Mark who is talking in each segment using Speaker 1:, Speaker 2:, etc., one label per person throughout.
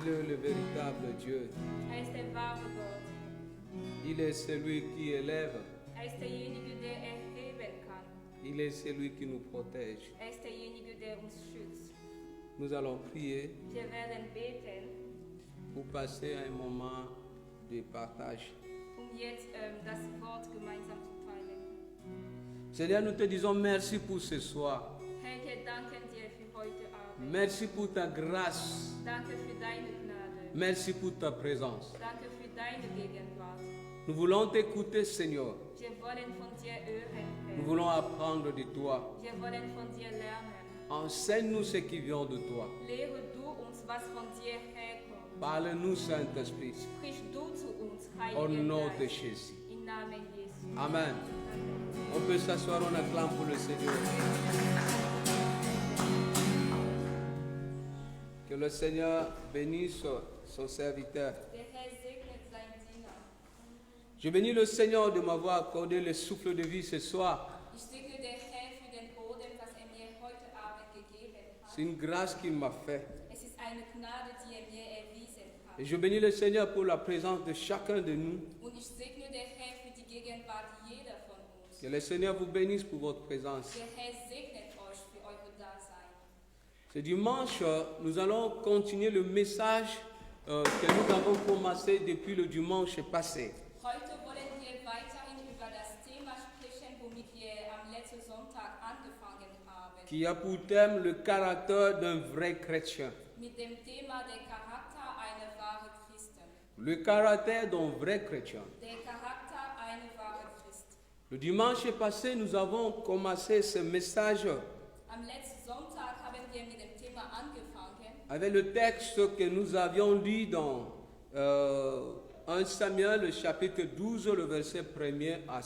Speaker 1: Il est le véritable Dieu.
Speaker 2: Hij is de ware God.
Speaker 1: Il est celui qui élève.
Speaker 2: Hij is derjenige der erheben kann.
Speaker 1: Il est celui qui nous protège.
Speaker 2: Er ist derjenige der uns schützt.
Speaker 1: Nous allons prier
Speaker 2: Wir werden beten,
Speaker 1: pour passer un moment de partage.
Speaker 2: jetzt das Wort gemeinsam zu teilen.
Speaker 1: Seigneur, nous te disons merci pour ce soir.
Speaker 2: Herr, wir danken dir für heute Abend.
Speaker 1: Merci pour ta grâce.
Speaker 2: Danke für deine Gnade.
Speaker 1: Merci pour ta présence.
Speaker 2: Danke für deine Gegenwart.
Speaker 1: Nous voulons t'écouter, Seigneur.
Speaker 2: Wir wollen von dir hören,
Speaker 1: Nous
Speaker 2: Herr.
Speaker 1: voulons apprendre de toi.
Speaker 2: Wir wollen von dir lernen.
Speaker 1: Enseigne-nous ce qui vient de toi.
Speaker 2: Lehre du uns, was von dir herkommt.
Speaker 1: Parle-nous, Saint-Esprit.
Speaker 2: Sprich du zu uns,
Speaker 1: Au
Speaker 2: Heiliger
Speaker 1: nom de
Speaker 2: Geist.
Speaker 1: Jésus.
Speaker 2: Im Namen Jesu.
Speaker 1: Amen. On peut s'asseoir, on acclame pour le Seigneur. Que le Seigneur bénisse son serviteur.
Speaker 2: Der Herr segnet seinen Diener.
Speaker 1: Je bénis le Seigneur de m'avoir accordé le souffle de vie ce soir.
Speaker 2: Ich segne der Herr für den Boden, was mir heute Abend gegeben hat.
Speaker 1: C'est une grâce qu'il m'a fait.
Speaker 2: Es ist eine Gnade, die mir erwiesen hat.
Speaker 1: Et je bénis le Seigneur pour la présence de chacun de nous.
Speaker 2: Und ich segne der Herr für die Gegenwart jeder von uns.
Speaker 1: Que le Seigneur vous bénisse pour votre présence.
Speaker 2: Der Herr segnet euch für eure Dasein.
Speaker 1: Ce dimanche, nous allons continuer le message que nous avons commencé depuis le dimanche passé.
Speaker 2: Heute wollen wir weiterhin über das Thema sprechen, womit wir am letzten Sonntag angefangen haben.
Speaker 1: Qui a pour thème le caractère d'un vrai chrétien.
Speaker 2: Mit dem Thema der Charakter einer wahren Christen.
Speaker 1: Le caractère d'un vrai chrétien.
Speaker 2: Der Charakter einer wahren Christ.
Speaker 1: Le dimanche passé, nous avons commencé ce message
Speaker 2: Am letzten Sonntag haben wir mit dem Thema angefangen.
Speaker 1: avec le texte que nous avions lu dans 1 Samuel, le chapitre 12, le verset 1er à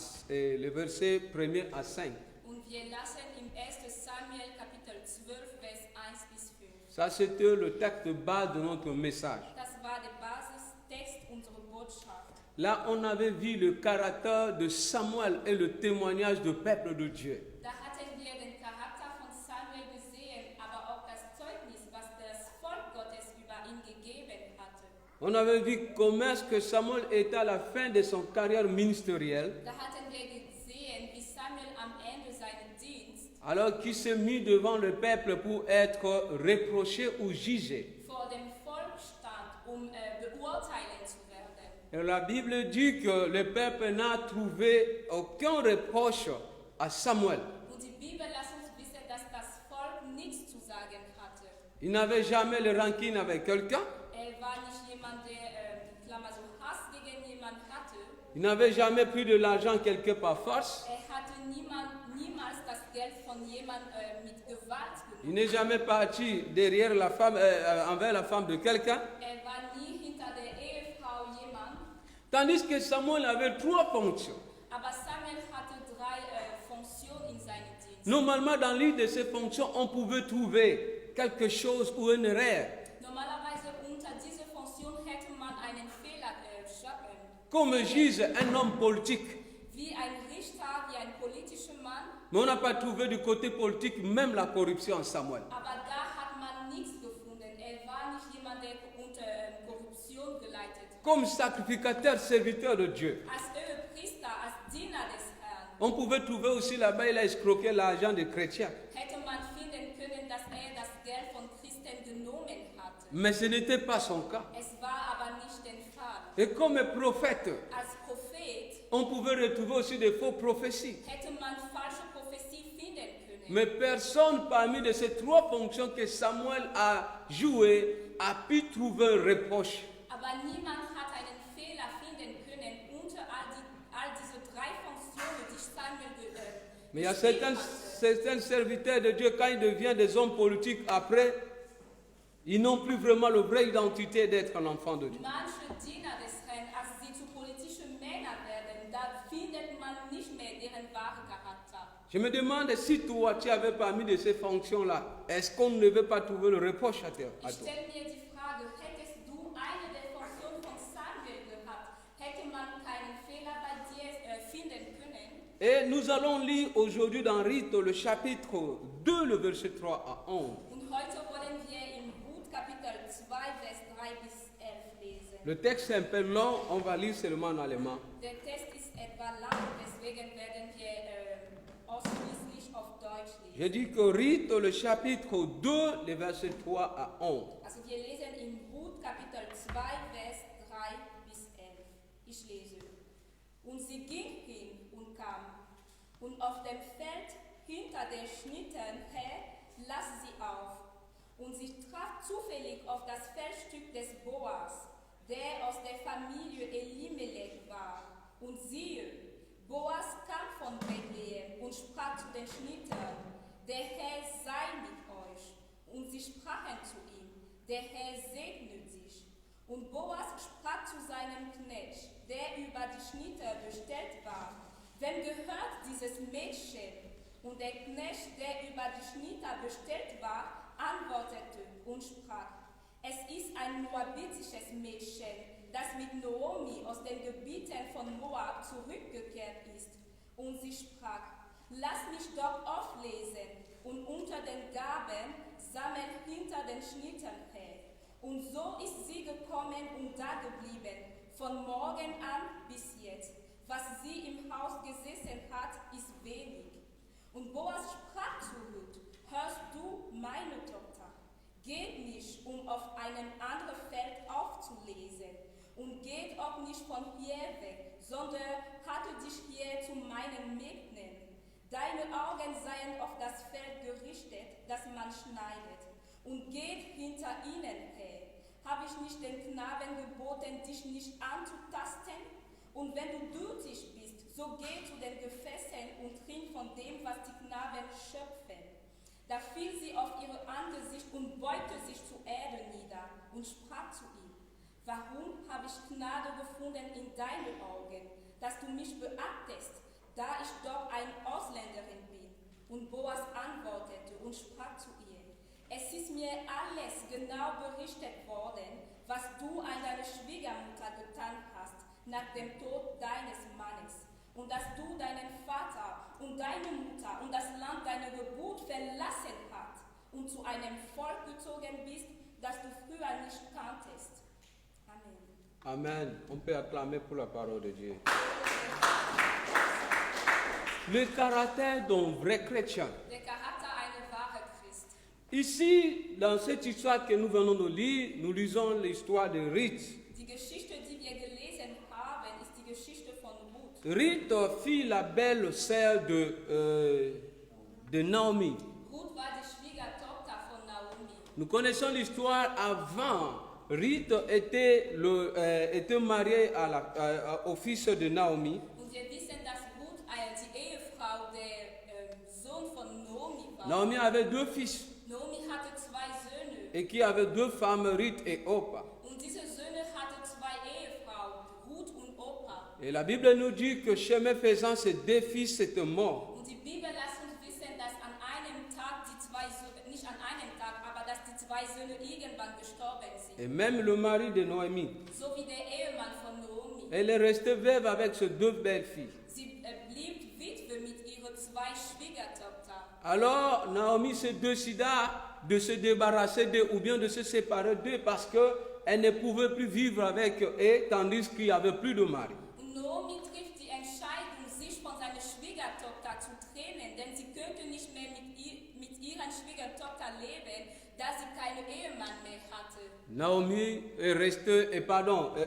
Speaker 1: 5.
Speaker 2: Und wir lassen im 1. Samuel Kapitel 12, Vers 1 bis 5.
Speaker 1: Ça, c'était le texte de base de notre message.
Speaker 2: Das war der Basistext unserer Botschaft.
Speaker 1: Là, on avait vu le caractère de Samuel et le témoignage du peuple de Dieu.
Speaker 2: Da hatten wir den Charakter von Samuel gesehen, aber auch das Zeugnis, was das Volk Gottes über ihn gegeben hatte.
Speaker 1: On avait vu comment est-ce que Samuel était à la fin de son carrière ministérielle,
Speaker 2: Da hatten wir gesehen, wie Samuel am Ende seinen Dienst
Speaker 1: alors qu'il s'est mis devant le peuple pour être reproché ou jugé.
Speaker 2: vor dem Volk stand, beurteilen zu werden.
Speaker 1: Et la Bible dit que le peuple n'a trouvé aucun reproche à Samuel.
Speaker 2: Und die Bibel lässt uns wissen, dass das Volk nichts zu sagen hatte.
Speaker 1: Il n'avait jamais le rancune avec quelqu'un.
Speaker 2: War nicht jemand, der Klammer so Hass gegen jemanden hatte.
Speaker 1: Il n'avait jamais pris de l'argent quelque part force.
Speaker 2: Hatte niemals das Geld von jemandem mit Gewalt
Speaker 1: Il
Speaker 2: genommen.
Speaker 1: n'est jamais parti derrière la femme, envers la femme de quelqu'un.
Speaker 2: War nie hinter der Ehefrau jemand.
Speaker 1: Tandis que Samuel avait trois fonctions.
Speaker 2: Aber Samuel hatte drei Funktionen in seinem Dienst.
Speaker 1: Normalement, dans l'une de ces fonctions, on pouvait trouver quelque chose ou une erreur.
Speaker 2: Normalerweise unter dieser Funktion hätte man einen Fehler schaffen.
Speaker 1: Comme juge, un homme politique.
Speaker 2: Wie ein Richter, wie ein politischer Mann.
Speaker 1: Mais on n'a pas trouvé du côté politique même la corruption en Samuel.
Speaker 2: Aber da hat man nichts gefunden. War nicht jemand, der unter Korruption geleitet.
Speaker 1: Comme sacrificateur, serviteur de Dieu.
Speaker 2: Als Priester, als Diener des Herrn.
Speaker 1: On pouvait trouver aussi là-bas, il a escroqué l'argent des chrétiens.
Speaker 2: Hätte man finden können, dass das Geld von Christen genommen hatte.
Speaker 1: Mais ce n'était pas son cas.
Speaker 2: Es war aber nicht der Fall.
Speaker 1: Et comme prophète,
Speaker 2: Als Prophet
Speaker 1: on pouvait retrouver aussi des faux prophéties.
Speaker 2: hätte man falsche Prophetie finden können.
Speaker 1: Mais personne parmi de ces trois fonctions que Samuel a jouées a pu trouver un reproche.
Speaker 2: Aber niemand hat einen Fehler finden können unter all diese drei Funktionen, die Samuel
Speaker 1: Mais il y a
Speaker 2: gespielt hatte.
Speaker 1: certains serviteurs de Dieu, quand ils deviennent des hommes politiques, après, ils n'ont plus vraiment la vraie identité d'être un enfant de Dieu.
Speaker 2: Manche Diener des Herrn, als sie zu politischen Männern werden, da findet man nicht mehr ihren wahren Charakter.
Speaker 1: Je me demande si toi, tu avais parmi de ces fonctions-là, est-ce qu'on ne veut pas trouver le reproche à toi?
Speaker 2: Ich stelle mir die Frage, hättest du eine der Funktionen von Samuel gehabt, hätte man keinen Fehler bei dir finden können?
Speaker 1: Et nous allons lire aujourd'hui dans Rite le chapitre 2, le verset 3 à 11.
Speaker 2: Und heute wollen wir im Ruth Kapitel 2, Vers 3 bis
Speaker 1: Le texte est un peu long, on va lire seulement en allemand.
Speaker 2: Der Text ist etwa lang, deswegen werden wir ausschließlich auf Deutsch lesen.
Speaker 1: Je dis que Ruth, le chapitre 2, les versets 3 à 11.
Speaker 2: Also wir lesen in Ruth Kapitel 2, Vers 3 bis 11. Ich lese. Und sie ging hin und kam, und auf dem Feld hinter den Schnitten her las sie auf. Und sie traf zufällig auf das Feldstück des Boas, der aus der Familie Elimelech war. Und siehe, Boas kam von Bethlehem und sprach zu den Schnittern: Der Herr sei mit euch. Und sie sprachen zu ihm: Der Herr segne sich. Und Boas sprach zu seinem Knecht, der über die Schnitter bestellt war: Wem gehört dieses Mädchen? Und der Knecht, der über die Schnitter bestellt war, antwortete und sprach: Es ist ein moabitisches Mädchen, das mit Naomi aus den Gebieten von Moab zurückgekehrt ist. Und sie sprach: Lass mich doch auflesen und unter den Gaben sammeln hinter den Schnittern her. Und so ist sie gekommen und dageblieben, von morgen an bis jetzt. Was sie im Haus gesessen hat, ist wenig. Und Boas sprach zu Ruth: Hörst du, meine Tochter? Geht nicht, um auf einem anderen Feld aufzulesen, und geht auch nicht von hier weg, sondern hatte dich hier zu meinen Mägden. Deine Augen seien auf das Feld gerichtet, das man schneidet, und geht hinter ihnen her. Habe ich nicht den Knaben geboten, dich nicht anzutasten? Und wenn du durstig bist, so geh zu den Gefäßen und trink von dem, was die Knaben schöpfen. Da fiel sie auf ihr Angesicht und beugte sich zur Erde nieder und sprach zu ihm: Warum habe ich Gnade gefunden in deinen Augen, dass du mich beachtest, da ich doch eine Ausländerin bin? Und Boas antwortete und sprach zu ihr: Es ist mir alles genau berichtet worden, was du an deine Schwiegermutter getan hast, nach dem Tod deines Mannes, und dass du deinen Vater und deine Mutter und das Land deiner Geburt verlassen hast und zu einem Volk gezogen bist, das du früher nicht kanntest. Amen.
Speaker 1: Amen. On peut acclamer pour la parole de Dieu. Le caractère d'un vrai chrétien.
Speaker 2: Der Charakter einer wahren Christ.
Speaker 1: Ici, dans cette histoire que nous venons de lire, nous lisons l'histoire de Ruth.
Speaker 2: Die Geschichte, die wir gelesen haben, ist die Geschichte von Ruth.
Speaker 1: Ruth fut la belle sœur de Naomi.
Speaker 2: Ruth war die Schwiegertochter von Naomi.
Speaker 1: Nous connaissons l'histoire avant. Ruth était mariée au fils de Naomi.
Speaker 2: Und wir wissen, dass Ruth die Ehefrau der Sohn von Naomi war.
Speaker 1: Naomi avait deux fils
Speaker 2: Naomi hatte zwei Söhne.
Speaker 1: et qui avait deux femmes, Ruth et Orpa.
Speaker 2: Und diese Söhne hatten zwei Ehefrauen, Ruth und Orpa.
Speaker 1: Et la Bible nous dit que chemin faisant, ces deux fils étaient morts.
Speaker 2: Und die Bibel lässt uns wissen, dass an einem Tag die zwei Söhne, nicht an einem Tag, aber dass die zwei Söhne irgendwann gestorben sind.
Speaker 1: Et même le mari de Noémie.
Speaker 2: So wie der Ehemann von Naomi.
Speaker 1: Elle est restée veuve avec ses deux belles filles.
Speaker 2: Sie blieb Witwe mit ihren zwei Schwiegertöchtern.
Speaker 1: Alors Naomi se décida de se débarrasser d'eux ou bien de se séparer d'eux parce qu'elle ne pouvait plus vivre avec eux tandis qu'il n'y avait plus de mari.
Speaker 2: Und Naomi trifft die Entscheidung, sich von seiner Schwiegertochter zu trennen, denn sie könnte nicht mehr mit ihrer Schwiegertochter leben, da sie keinen Ehemann mehr hatte.
Speaker 1: Naomi est restée,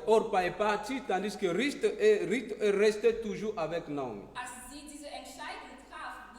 Speaker 1: Orpa est partie tandis que Ruth est restée toujours avec Naomi.
Speaker 2: Als sie diese Entscheidung traf,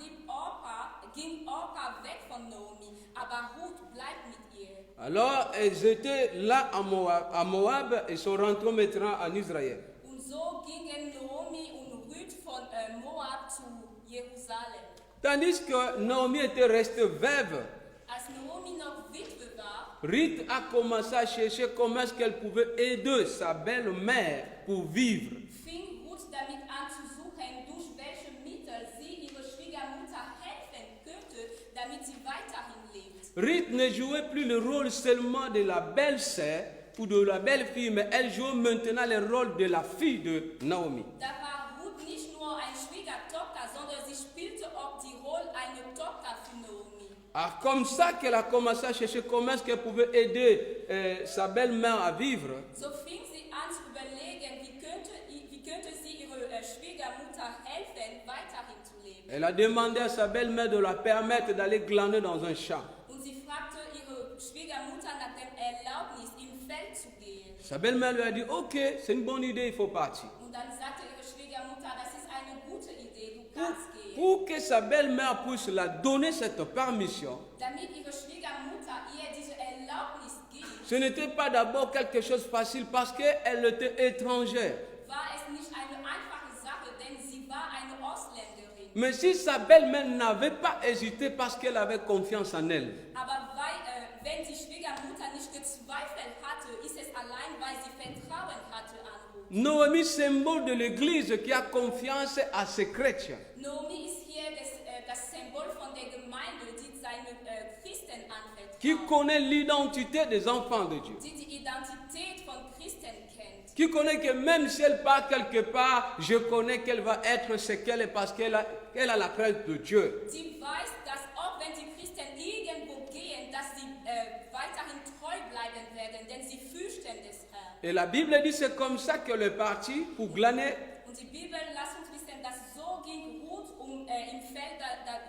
Speaker 2: ging Orpa weg von Naomi, aber Ruth bleibt mit ihr.
Speaker 1: Alors elles étaient là à Moab et sont rentrées maintenant en Israël.
Speaker 2: Und so gingen Naomi und Ruth von Moab zu Jerusalem.
Speaker 1: Tandis que Naomi était restée veuve,
Speaker 2: Als Naomi noch Witwe war,
Speaker 1: Ruth a commencé à chercher comment est-ce qu'elle pouvait aider sa belle-mère pour vivre.
Speaker 2: fing Ruth damit an zu suchen, durch welche Mittel sie ihrer Schwiegermutter helfen könnte, damit sie weiterhin lebt.
Speaker 1: Ruth ne jouait plus le rôle seulement de la belle-sœur ou de la belle-fille, mais elle jouait maintenant le rôle de la fille de Naomi.
Speaker 2: Da war Ruth nicht nur eine Schwiegertochter, sondern sie spielte auch die Rolle einer Tochter für Naomi.
Speaker 1: Ah, comme ça qu'elle a commencé à chercher comment est-ce qu'elle pouvait aider sa belle-mère à vivre.
Speaker 2: So fing sie an,
Speaker 1: Elle a demandé à sa belle-mère de la permettre d'aller glaner dans un champ.
Speaker 2: Und sie fragte ihre Schwiegermutter nach der Erlaubnis, im Feld zu gehen.
Speaker 1: Sa belle-mère lui a dit, ok, c'est une bonne idée, il faut partir.
Speaker 2: Und dann sagte ihre Schwiegermutter, das ist eine gute Idee, du kannst gehen.
Speaker 1: Pour que sa belle-mère puisse la donner cette permission,
Speaker 2: Damit ihre Schwiegermutter ihr diese Erlaubnis gibt,
Speaker 1: ce n'était pas d'abord quelque chose de facile parce qu'elle était étrangère.
Speaker 2: war es nicht eine einfache Sache, denn sie war eine Ausländerin.
Speaker 1: Mais si sa belle-mère n'avait pas hésité parce qu'elle avait confiance en elle,
Speaker 2: Aber wenn die Schwiegermutter nicht gezweifelt hatte, ist es allein, weil sie Vertrauen hatte an Ruth.
Speaker 1: Noémie, symbole de l'Église qui a confiance à ses chrétiens.
Speaker 2: Naomi ist hier das Symbol von der Gemeinde, die seine Christen anvertraut.
Speaker 1: Qui connaît l'identité des enfants de Dieu.
Speaker 2: Die die Identität von Christen kennt.
Speaker 1: Qui connaît que même si elle part quelque part, je connais qu'elle va être ce qu'elle est parce qu'elle a la crainte de Dieu.
Speaker 2: Sie weiß, dass auch wenn die Christen irgendwo gehen, dass sie weiterhin treu bleiben werden, denn sie fürchten des Herrn.
Speaker 1: Et la Bible dit c'est comme ça qu'elle est partie pour glaner.
Speaker 2: Und die Bibel lässt uns wissen, dass so ging Ruth, im Feld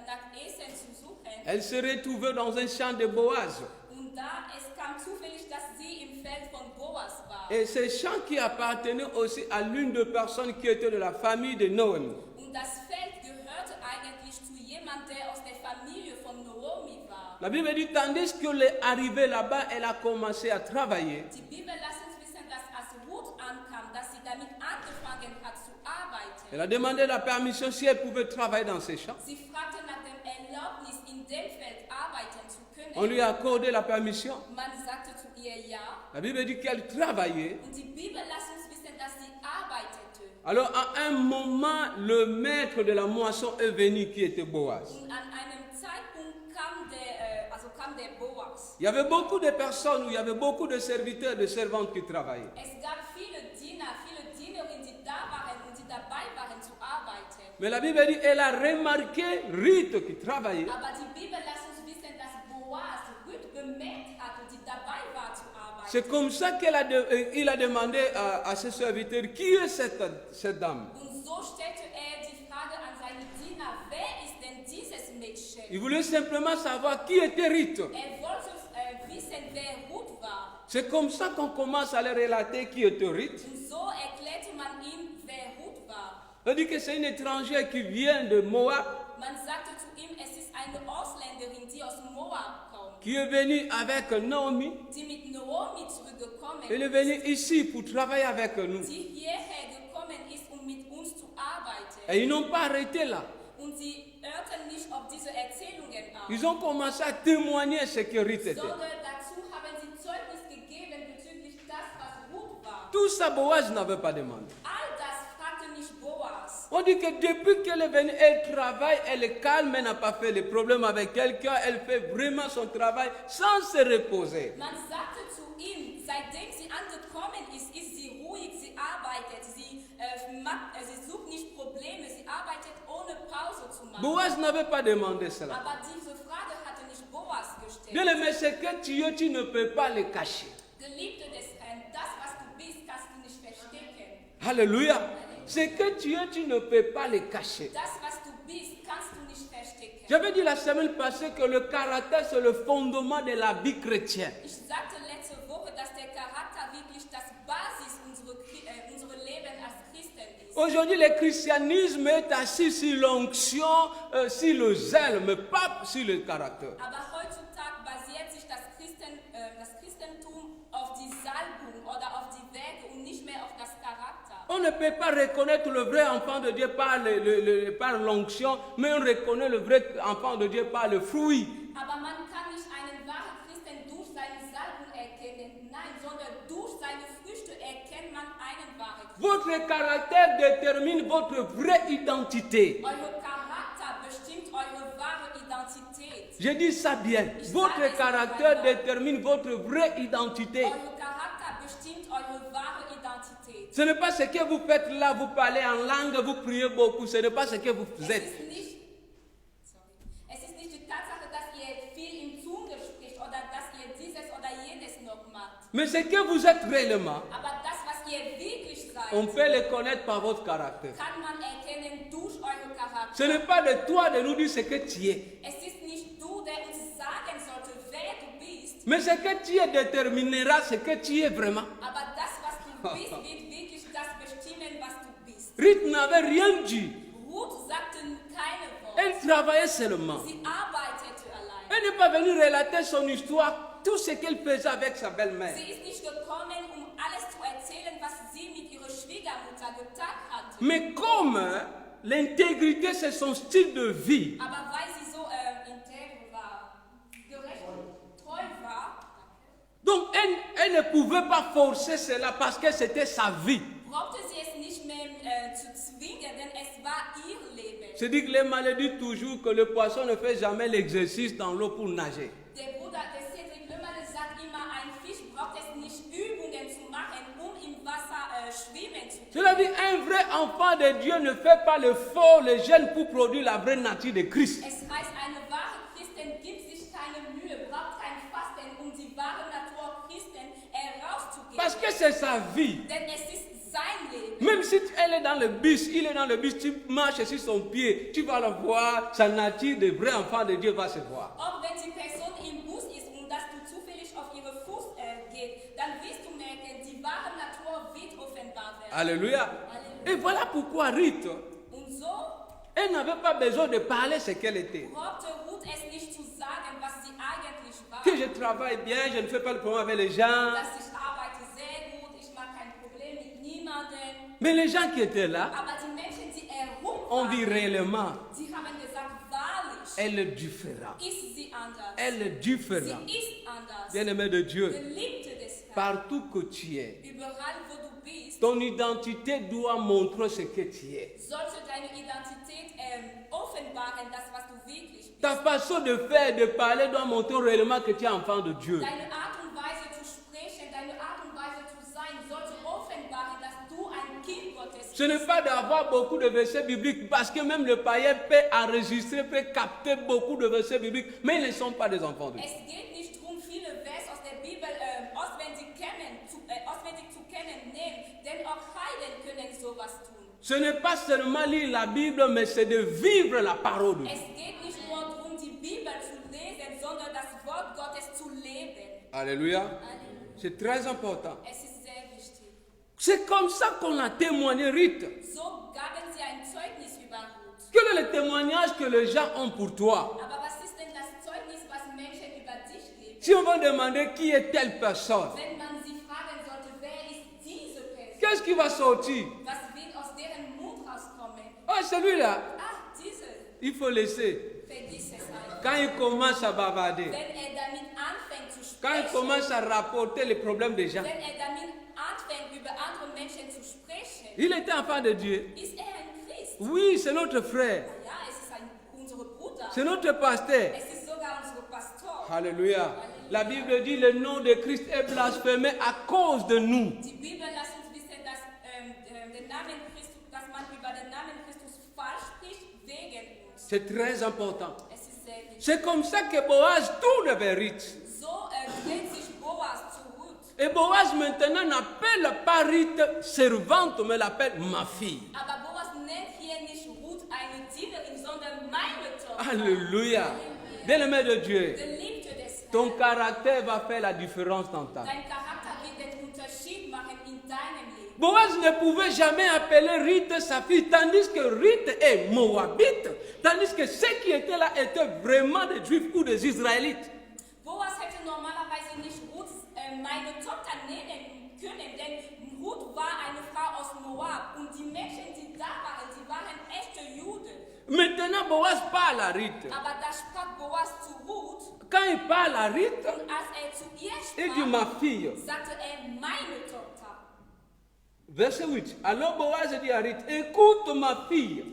Speaker 2: nach Essen zu suchen.
Speaker 1: Elle se retrouvait dans un champ de Boaz.
Speaker 2: Und da es kam zufällig, dass sie im Feld von Boas war.
Speaker 1: Et ce champ qui appartenait aussi à l'une des personnes qui était de la famille de Noémie.
Speaker 2: Und das Feld gehörte eigentlich zu jemand, der aus der Familie von Naomi war.
Speaker 1: La Bible dit tandis qu'elle est arrivée là-bas, elle a commencé à travailler.
Speaker 2: Die Bibel lässt uns wissen, dass als Ruth ankam, dass sie damit angefangen hat zu arbeiten.
Speaker 1: Elle a demandé la permission si elle pouvait travailler dans ces champs.
Speaker 2: Sie fragte nach dem Erlaubnis, in dem Feld arbeiten zu können.
Speaker 1: On lui a accordé la permission.
Speaker 2: Man sagte zu ihr ja.
Speaker 1: La Bible dit qu'elle travaillait.
Speaker 2: Und die Bibel lässt uns wissen, dass sie arbeitete.
Speaker 1: Alors à un moment, le maître de la moisson est venu qui était Boaz.
Speaker 2: Und an einem Zeitpunkt kam der Boas.
Speaker 1: Il y avait beaucoup de personnes, où il y avait beaucoup de serviteurs et de servantes qui travaillaient.
Speaker 2: Es gab viele Diener, viele Dienerinnen, die da waren und die dabei waren zu arbeiten.
Speaker 1: Mais la Bible dit elle a remarqué Ruth qui travaillait.
Speaker 2: Aber die Bibel lässt uns wissen, dass Boas Ruth bemerkt hatte, die dabei war zu arbeiten.
Speaker 1: C'est comme ça qu'il a demandé à ses serviteurs qui est cette dame.
Speaker 2: Und so stellte die Frage an seine Diener, wer ist denn dieses Mädchen?
Speaker 1: Il voulait simplement savoir qui était Ruth.
Speaker 2: Wollte wissen, wer Ruth war.
Speaker 1: C'est comme ça qu'on commence à leur relater qui était Ruth.
Speaker 2: Und so erklärte man ihm, wer Ruth war.
Speaker 1: On dit que c'est une étrangère qui vient de Moab,
Speaker 2: Man sagte zu ihm, es ist eine Ausländerin, die aus Moab kommt,
Speaker 1: qui est venue avec Naomi.
Speaker 2: die mit Naomi zurückgekommen
Speaker 1: Elle est
Speaker 2: ist,
Speaker 1: venue ici pour travailler avec nous.
Speaker 2: die hierher gekommen ist, um mit uns zu arbeiten.
Speaker 1: Et ils n'ont pas arrêté là.
Speaker 2: Und sie hörten nicht auf diese Erzählungen auf,
Speaker 1: Ils ont commencé à témoigner ce que Ruth était.
Speaker 2: sondern dazu haben sie Zeugnis gegeben bezüglich das, was Ruth war.
Speaker 1: Tout ça, Boaz n'avait pas demandé.
Speaker 2: All das fragte nicht Boas.
Speaker 1: On dit que depuis qu'elle est venue, elle travaille, elle est calme, elle n'a pas fait de problème avec quelqu'un, elle fait vraiment son travail sans se reposer.
Speaker 2: Man sagte zu ihm, seitdem sie angekommen ist sie ruhig, sie arbeitet, sie sucht nicht Probleme, sie arbeitet ohne Pause zu machen.
Speaker 1: Boaz n'avait pas demandé cela.
Speaker 2: Aber diese Frage hatte nicht Boas gestellt.
Speaker 1: Bien aimé, c'est que tu ne peux pas le cacher.
Speaker 2: Geliebte des Herrn, das, was du bist, kannst du nicht verstecken.
Speaker 1: Alléluia. C'est que tu ne peux pas le cacher.
Speaker 2: Das, was du bist, kannst du nicht verstecken.
Speaker 1: J'avais dit la semaine passée que le caractère, c'est le fondement de la vie chrétienne.
Speaker 2: Ich sagte letzte Woche, dass der Charakter wirklich das Basis unserer Leben als Christen ist.
Speaker 1: Aujourd'hui, le christianisme est assis sur l'onction, sur le zèle, mais pas sur le caractère.
Speaker 2: Aber heutzutage basiert sich das Christentum auf die Salbung oder auf die Werke und nicht mehr auf das Charakter.
Speaker 1: On ne peut pas reconnaître le vrai enfant de Dieu par l'onction, mais on reconnaît le vrai enfant de Dieu par le fruit.
Speaker 2: Aber man kann nicht einen wahren Christen durch seine Salbung erkennen, nein, sondern durch seine Früchte erkennt man einen wahren Christen.
Speaker 1: Votre caractère détermine votre vraie identité.
Speaker 2: Euer Charakter bestimmt eure wahre Identität.
Speaker 1: Je dis ça bien. Votre caractère détermine votre vraie identité.
Speaker 2: Euer Charakter bestimmt eure wahre Identität.
Speaker 1: Ce n'est pas ce que vous faites là, vous parlez en langue, vous priez beaucoup. Ce n'est pas ce que vous
Speaker 2: Es
Speaker 1: êtes.
Speaker 2: ist nicht die Tatsache, dass ihr viel in Zunge spricht oder dass ihr dieses oder jenes noch macht.
Speaker 1: Mais ce que vous êtes réellement,
Speaker 2: Aber das, was ihr wirklich
Speaker 1: On
Speaker 2: seid,
Speaker 1: peut le connaître par votre caractère.
Speaker 2: kann man erkennen durch euren Charakter.
Speaker 1: Ce n'est pas de toi de nous dire ce que tu es.
Speaker 2: Es ist nicht du, der uns sagen sollte, wer du bist,
Speaker 1: Mais ce que tu es déterminera ce que tu es vraiment.
Speaker 2: aber das, was du bist, wird wirklich das bestimmen, was du bist.
Speaker 1: Ruth n'avait rien dit.
Speaker 2: Ruth sagte keine
Speaker 1: Elle
Speaker 2: Worte.
Speaker 1: travaillait seulement.
Speaker 2: Sie arbeitete allein.
Speaker 1: Elle n'est pas venue relater son histoire, tout ce qu'elle faisait avec sa belle-mère.
Speaker 2: Sie ist nicht gekommen, um alles zu erzählen, was sie mit ihrer Schwiegermutter getan hatte.
Speaker 1: Mais comme l'intégrité, c'est son style de vie,
Speaker 2: Aber weil sie so intègre war, gerecht, treu war,
Speaker 1: donc elle ne pouvait pas forcer cela parce que c'était sa vie.
Speaker 2: brauchte sie es nicht mehr zu zwingen, denn es war ihr Leben.
Speaker 1: C'est dit que les malades disent toujours que le poisson ne fait jamais l'exercice dans l'eau pour nager.
Speaker 2: Der Bruder des Cedric Lömmerle sagt immer, ein Fisch braucht es nicht Übungen zu machen, um im Wasser schwimmen zu können.
Speaker 1: Cela dit, un vrai enfant de Dieu ne fait pas l'effort, le gêne pour produire la vraie nature de Christ.
Speaker 2: Es heißt, eine wahre Christin gibt sich keine Mühe, braucht kein Fasten, um die wahre Natur Christen herauszugeben.
Speaker 1: Parce que c'est sa vie.
Speaker 2: Denn es ist sein Leben.
Speaker 1: Même si elle est dans le bus, il est dans le bus, tu marches sur son pied, tu vas le voir, sa nature de vrai enfant de Dieu va se voir.
Speaker 2: Auch wenn die Person im Bus ist und dass du zufällig auf ihre Fuß geht, dann wirst du merken, die wahre Natur wird offenbar werden.
Speaker 1: Alléluia. Et voilà pourquoi Ruth,
Speaker 2: Und so
Speaker 1: elle n'avait pas besoin de parler ce qu'elle était.
Speaker 2: brauchte Ruth es nicht zu sagen, was sie eigentlich war.
Speaker 1: Que je travaille bien, je ne fais pas le problème avec les gens.
Speaker 2: Dass ich arbeite sehr gut, ich mache kein Problem mit niemandem.
Speaker 1: Mais les gens qui étaient là
Speaker 2: Aber die Menschen, die herum
Speaker 1: ont dit
Speaker 2: waren,
Speaker 1: réellement,
Speaker 2: die haben gesagt, wahrlich
Speaker 1: elle est différente.
Speaker 2: ist sie anders.
Speaker 1: Elle est différente.
Speaker 2: Sie ist anders.
Speaker 1: Bien-aimé de Dieu,
Speaker 2: Geliebte des Herrn,
Speaker 1: partout que tu es,
Speaker 2: überall wo du bist,
Speaker 1: ton identité doit montrer ce que tu es.
Speaker 2: sollte deine Identität offenbaren, das, was du wirklich bist.
Speaker 1: Ta façon de faire, de parler doit montrer réellement que tu es enfant de Dieu.
Speaker 2: Deine Art und Weise zu sprechen, deine Art und Weise zu sein, sollte offenbaren, dass du ein Kind Gottes
Speaker 1: Ce n'est
Speaker 2: bist.
Speaker 1: pas d'avoir beaucoup de versets bibliques, parce que même le païen peut enregistrer, peut capter beaucoup de versets bibliques, mais ils ne sont pas des enfants de Dieu.
Speaker 2: Es geht nicht darum, viele Vers aus der Bibel auswendig zu kennen, nehmen, denn auch Heiden können sowas tun.
Speaker 1: Ce n'est pas seulement lire la Bible, mais c'est de vivre la parole de Dieu.
Speaker 2: Es geht nicht nur darum, die Bibel zu lesen, sondern das Wort Gottes zu leben.
Speaker 1: Alléluia.
Speaker 2: Halleluja.
Speaker 1: C'est très important.
Speaker 2: Es ist sehr wichtig.
Speaker 1: C'est comme ça qu'on a témoigné Ruth.
Speaker 2: So gaben sie ein Zeugnis über Ruth.
Speaker 1: Quel est le témoignage que les gens ont pour toi?
Speaker 2: Aber was ist denn das Zeugnis, was Menschen über dich geben?
Speaker 1: Si on va demander qui est telle personne,
Speaker 2: Wenn man sie fragen sollte, wer ist diese Person?
Speaker 1: qu'est-ce qui va sortir?
Speaker 2: Was wird aus deren Mund rauskommen?
Speaker 1: Ah, celui-là,
Speaker 2: Ah, diese.
Speaker 1: il faut laisser.
Speaker 2: Vergiss es einfach.
Speaker 1: Quand il commence à bavarder,
Speaker 2: Wenn damit anfängt zu
Speaker 1: quand il
Speaker 2: sprechen,
Speaker 1: commence à rapporter les problèmes des gens,
Speaker 2: wenn damit anfängt, über andere Menschen zu sprechen,
Speaker 1: il était enfant de Dieu.
Speaker 2: ist ein Christ.
Speaker 1: Oui, c'est notre frère,
Speaker 2: Ja, es ist unser Bruder.
Speaker 1: c'est notre pasteur.
Speaker 2: Es ist sogar unser Pastor.
Speaker 1: Alléluia. La Bible dit le nom de Christ est blasphémé à cause de nous.
Speaker 2: Die Bibel lässt uns wissen, dass, den Namen Christus, dass man über den Namen Christus falsch spricht wegen uns.
Speaker 1: C'est très important.
Speaker 2: Es ist sehr wichtig.
Speaker 1: C'est comme ça que Boaz tourne vers Ruth.
Speaker 2: So dreht sich Boas zu Ruth.
Speaker 1: Et Boaz maintenant n'appelle pas Ruth servante, mais l'appelle ma fille.
Speaker 2: Aber Boas nennt hier nicht Ruth eine Dienerin, sondern meine Tochter.
Speaker 1: Alléluia. Bien-aimé de Dieu,
Speaker 2: Geliebte des Herrn.
Speaker 1: ton caractère va faire la différence dans ta vie.
Speaker 2: Dein Charakter wird den Unterschied machen in deinem Leben.
Speaker 1: Boaz ne pouvait jamais appeler Ruth sa fille, tandis que Ruth est moabite, tandis que ceux qui étaient là étaient vraiment des Juifs ou des Israélites.
Speaker 2: Boas hätte normalerweise nicht Ruth meine Tochter nennen können, denn Ruth war eine Frau aus Moab und die Menschen, die da waren echte Juden.
Speaker 1: Maintenant, Boaz parle à Ruth.
Speaker 2: Aber da sprach Boas zu Ruth
Speaker 1: Quand il parle à Ruth,
Speaker 2: und als zu ihr
Speaker 1: il dit
Speaker 2: sprach,
Speaker 1: ma fille.
Speaker 2: sagte meine Tochter.
Speaker 1: Verset 8. Alors Boaz dit à Ruth, écoute ma fille.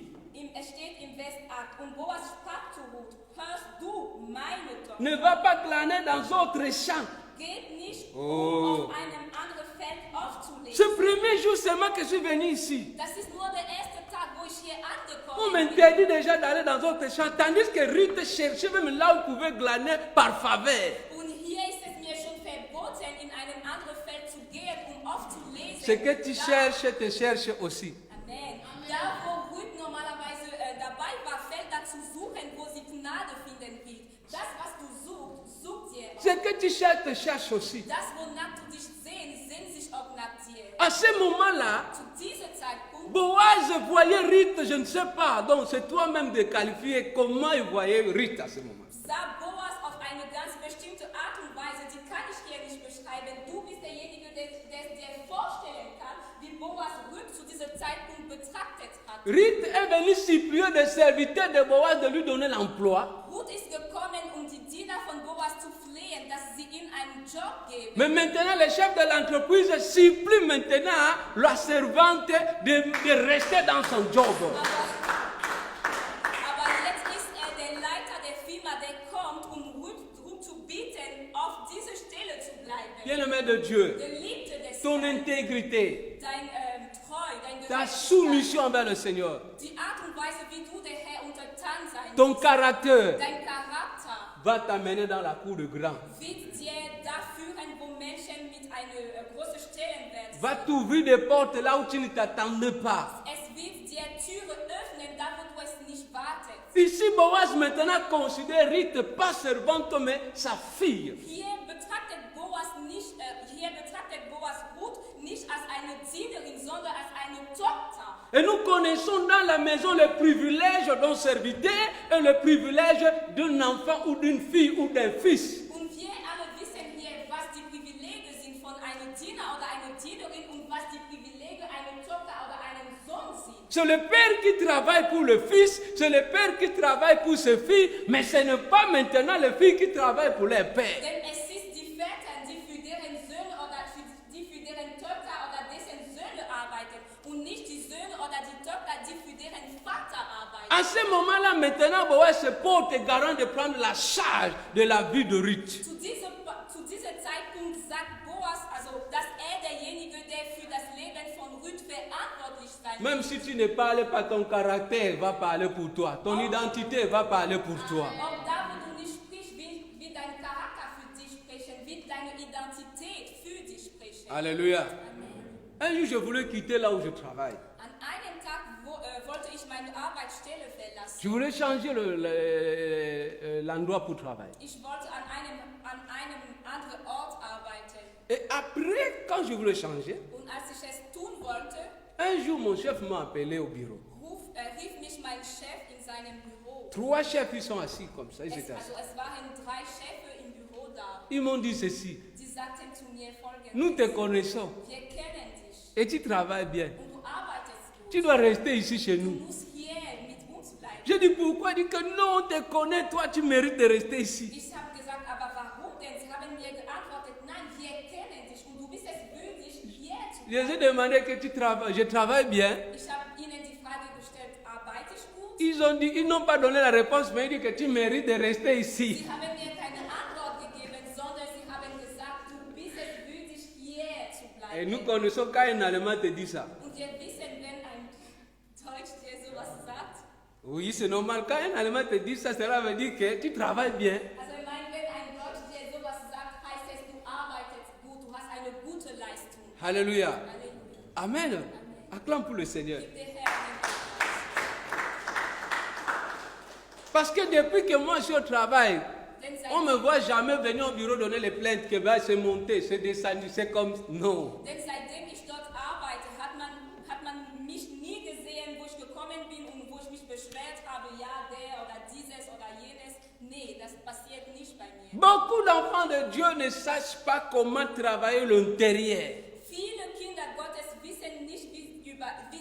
Speaker 2: Es steht im Vers 8 und Boas sprach zu Ruth, hörst du meine Tochter?
Speaker 1: Ne va pas glaner dans d'autres champs.
Speaker 2: Geht nicht,
Speaker 1: Oh.
Speaker 2: auf einem anderen Feld aufzulegen.
Speaker 1: Ce premier jour seulement que je suis venu ici,
Speaker 2: Das ist nur der erste Tag, wo ich hier
Speaker 1: on
Speaker 2: angekommen bin.
Speaker 1: m'interdit déjà d'aller dans d'autres champs, tandis que Ruth cherchait même là où il pouvait glaner par faveur.
Speaker 2: Und hier ist es mir schon verboten, in einem anderen Feld zu gehen, um aufzulesen.
Speaker 1: Ce que tu cherches, te cherche aussi.
Speaker 2: Amen. Da, wo Ruth normalerweise dabei war, Felder zu suchen, wo sie Gnade finden wird. Das, was du suchst, sucht dir.
Speaker 1: Ce que tu cherches, te cherche aussi.
Speaker 2: Das, wonach du dich sehnt sich auch nach dir.
Speaker 1: À ce moment-là,
Speaker 2: Zu diesem Zeitpunkt,
Speaker 1: Boaz voyait Ruth, je ne sais pas. Donc c'est toi-même de qualifier comment il voyait Ruth à ce moment.
Speaker 2: sah Boas auf eine ganz bestimmte Art und Weise, die kann ich hier nicht beschreiben. Du bist derjenige, der vorstellen kann, wie Boas Ruth zu diesem Zeitpunkt betrachtet hat.
Speaker 1: Ruth est venue supplier des serviteurs de Boaz de lui donner l'emploi.
Speaker 2: Ruth ist gekommen, um die Diener von Boas zu flehen, dass sie ihm einen Job geben.
Speaker 1: Mais maintenant, le chef de l'entreprise supplie maintenant la servante de rester dans son job.
Speaker 2: Aber jetzt ist er der Leiter der Firma, der kommt, um Ruth zu bitten, auf dieser Stelle zu bleiben.
Speaker 1: Bien-aimé de Dieu,
Speaker 2: Geliebte des
Speaker 1: ton
Speaker 2: Herrn,
Speaker 1: intégrité,
Speaker 2: dein Treu, dein
Speaker 1: ta
Speaker 2: Gerechtigkeit,
Speaker 1: soumission envers le Seigneur,
Speaker 2: die Art und Weise, wie du der Herr untertan sein
Speaker 1: ton
Speaker 2: willst,
Speaker 1: caractère
Speaker 2: dein Charakter,
Speaker 1: va t'amener dans la cour de grand.
Speaker 2: wird dir da führen, wo Menschen mit einer großen Stellenwert sind.
Speaker 1: Va t'ouvrir des portes là où tu ne t'attendais pas.
Speaker 2: Es wird dir Türen öffnen, da wo du es nicht wartest.
Speaker 1: Ici, Boaz maintenant considère Ruth pas servante, mais sa fille.
Speaker 2: Hier betrachtet Boas Ruth nicht als eine Dienerin, sondern als eine Tochter.
Speaker 1: Et nous connaissons dans la maison le privilège d'un serviteur et le privilège d'un enfant ou d'une fille ou d'un fils.
Speaker 2: Und wir alle wissen hier, was die Privilegien sind von einem Diener oder einer Dienerin und was die Privilegien einer Tochter oder einem Sohn sind.
Speaker 1: C'est le père qui travaille pour le fils, c'est le père qui travaille pour ses filles, mais ce n'est pas maintenant les filles qui travaillent pour leur père.
Speaker 2: Denn es ist die Väter, die für deren Söhne oder die für deren Töchter oder dessen Söhne arbeiten und nicht die Söhne oder die Töchter, die für deren Vater arbeiten.
Speaker 1: À ce moment-là, maintenant, Boaz se porte garant de prendre la charge de la vie de Ruth.
Speaker 2: Zu diesem Zeitpunkt sagt Boas, also dass er derjenige, der für das Leben von Ruth verantwortlich sein
Speaker 1: Même
Speaker 2: wird.
Speaker 1: si tu ne parles pas, ton caractère va parler pour toi. Ton identité va parler pour toi.
Speaker 2: Auch da, wo du nicht sprichst, wird dein Charakter für dich sprechen, wird deine Identität für dich sprechen.
Speaker 1: Alléluia.
Speaker 2: Amen.
Speaker 1: Un jour, je voulais quitter là où je travaille.
Speaker 2: An einem Tag wollte ich meine Arbeitsstelle verlassen.
Speaker 1: Je voulais changer l'endroit pour travailler.
Speaker 2: Ich wollte an einem anderen Ort arbeiten.
Speaker 1: Et après, quand je voulais changer,
Speaker 2: Und als ich es tun wollte,
Speaker 1: un jour, mon chef m'a appelé au bureau.
Speaker 2: rief mich mein Chef in seinem Büro.
Speaker 1: 3 chefs, ils sont assis comme ça. Ils
Speaker 2: Es
Speaker 1: étaient assis.
Speaker 2: waren 3 Chefs im Büro da.
Speaker 1: Ils m'ont dit ceci.
Speaker 2: Sie sagten zu mir
Speaker 1: Nous te
Speaker 2: folgendes:
Speaker 1: connaissons
Speaker 2: Wir kennen dich
Speaker 1: et tu travailles bien.
Speaker 2: und du arbeitest gut.
Speaker 1: Tu dois rester ici chez
Speaker 2: Du
Speaker 1: nous.
Speaker 2: musst hier mit uns bleiben.
Speaker 1: J'ai dit pourquoi? Il dit que non, on te connaît, toi tu mérites de rester ici.
Speaker 2: Ich habe gesagt, aber warum denn? Sie haben mir geantwortet, nein, wir kennen dich und du bist es würdig, hier zu
Speaker 1: Je
Speaker 2: bleiben.
Speaker 1: les ai demandé que tu travailles. Je travaille bien.
Speaker 2: Ich habe ihnen die Frage gestellt, arbeite ich gut?
Speaker 1: Ils n'ont pas donné la réponse, mais ils disent que tu mérites de rester ici.
Speaker 2: Sie haben mir keine Antwort gegeben, sondern sie haben gesagt, du bist es würdig, hier zu
Speaker 1: Et
Speaker 2: bleiben.
Speaker 1: nous connaissons quand un Allemand te dit ça.
Speaker 2: Und wir wissen, wenn ein Deutsch dir sowas sagt,
Speaker 1: Oui, c'est normal. Quand un Allemand te dit ça, cela veut dire que tu travailles bien.
Speaker 2: also ich meine, wenn ein Deutsch dir sowas sagt, heißt es, du arbeitest gut, du hast eine gute Leistung.
Speaker 1: Alléluia.
Speaker 2: Halleluja.
Speaker 1: Amen. Acclame pour le Seigneur.
Speaker 2: Gib der Herr den Applaus.
Speaker 1: Parce que depuis que moi je suis au travail,
Speaker 2: Denn
Speaker 1: on ne me voit jamais venir au bureau donner les plaintes que va se monter, se descendre, c'est comme non.
Speaker 2: Denn seitdem ich dort arbeite, hat man mich nie gesehen, wo ich gekommen bin und wo ich mich beschwert habe, ja, der oder dieses oder jenes. Nee, das passiert nicht bei mir.
Speaker 1: Beaucoup d'enfants de Dieu ne sachent pas comment travailler l'intérieur.
Speaker 2: Viele Kinder Gottes wissen nicht, wie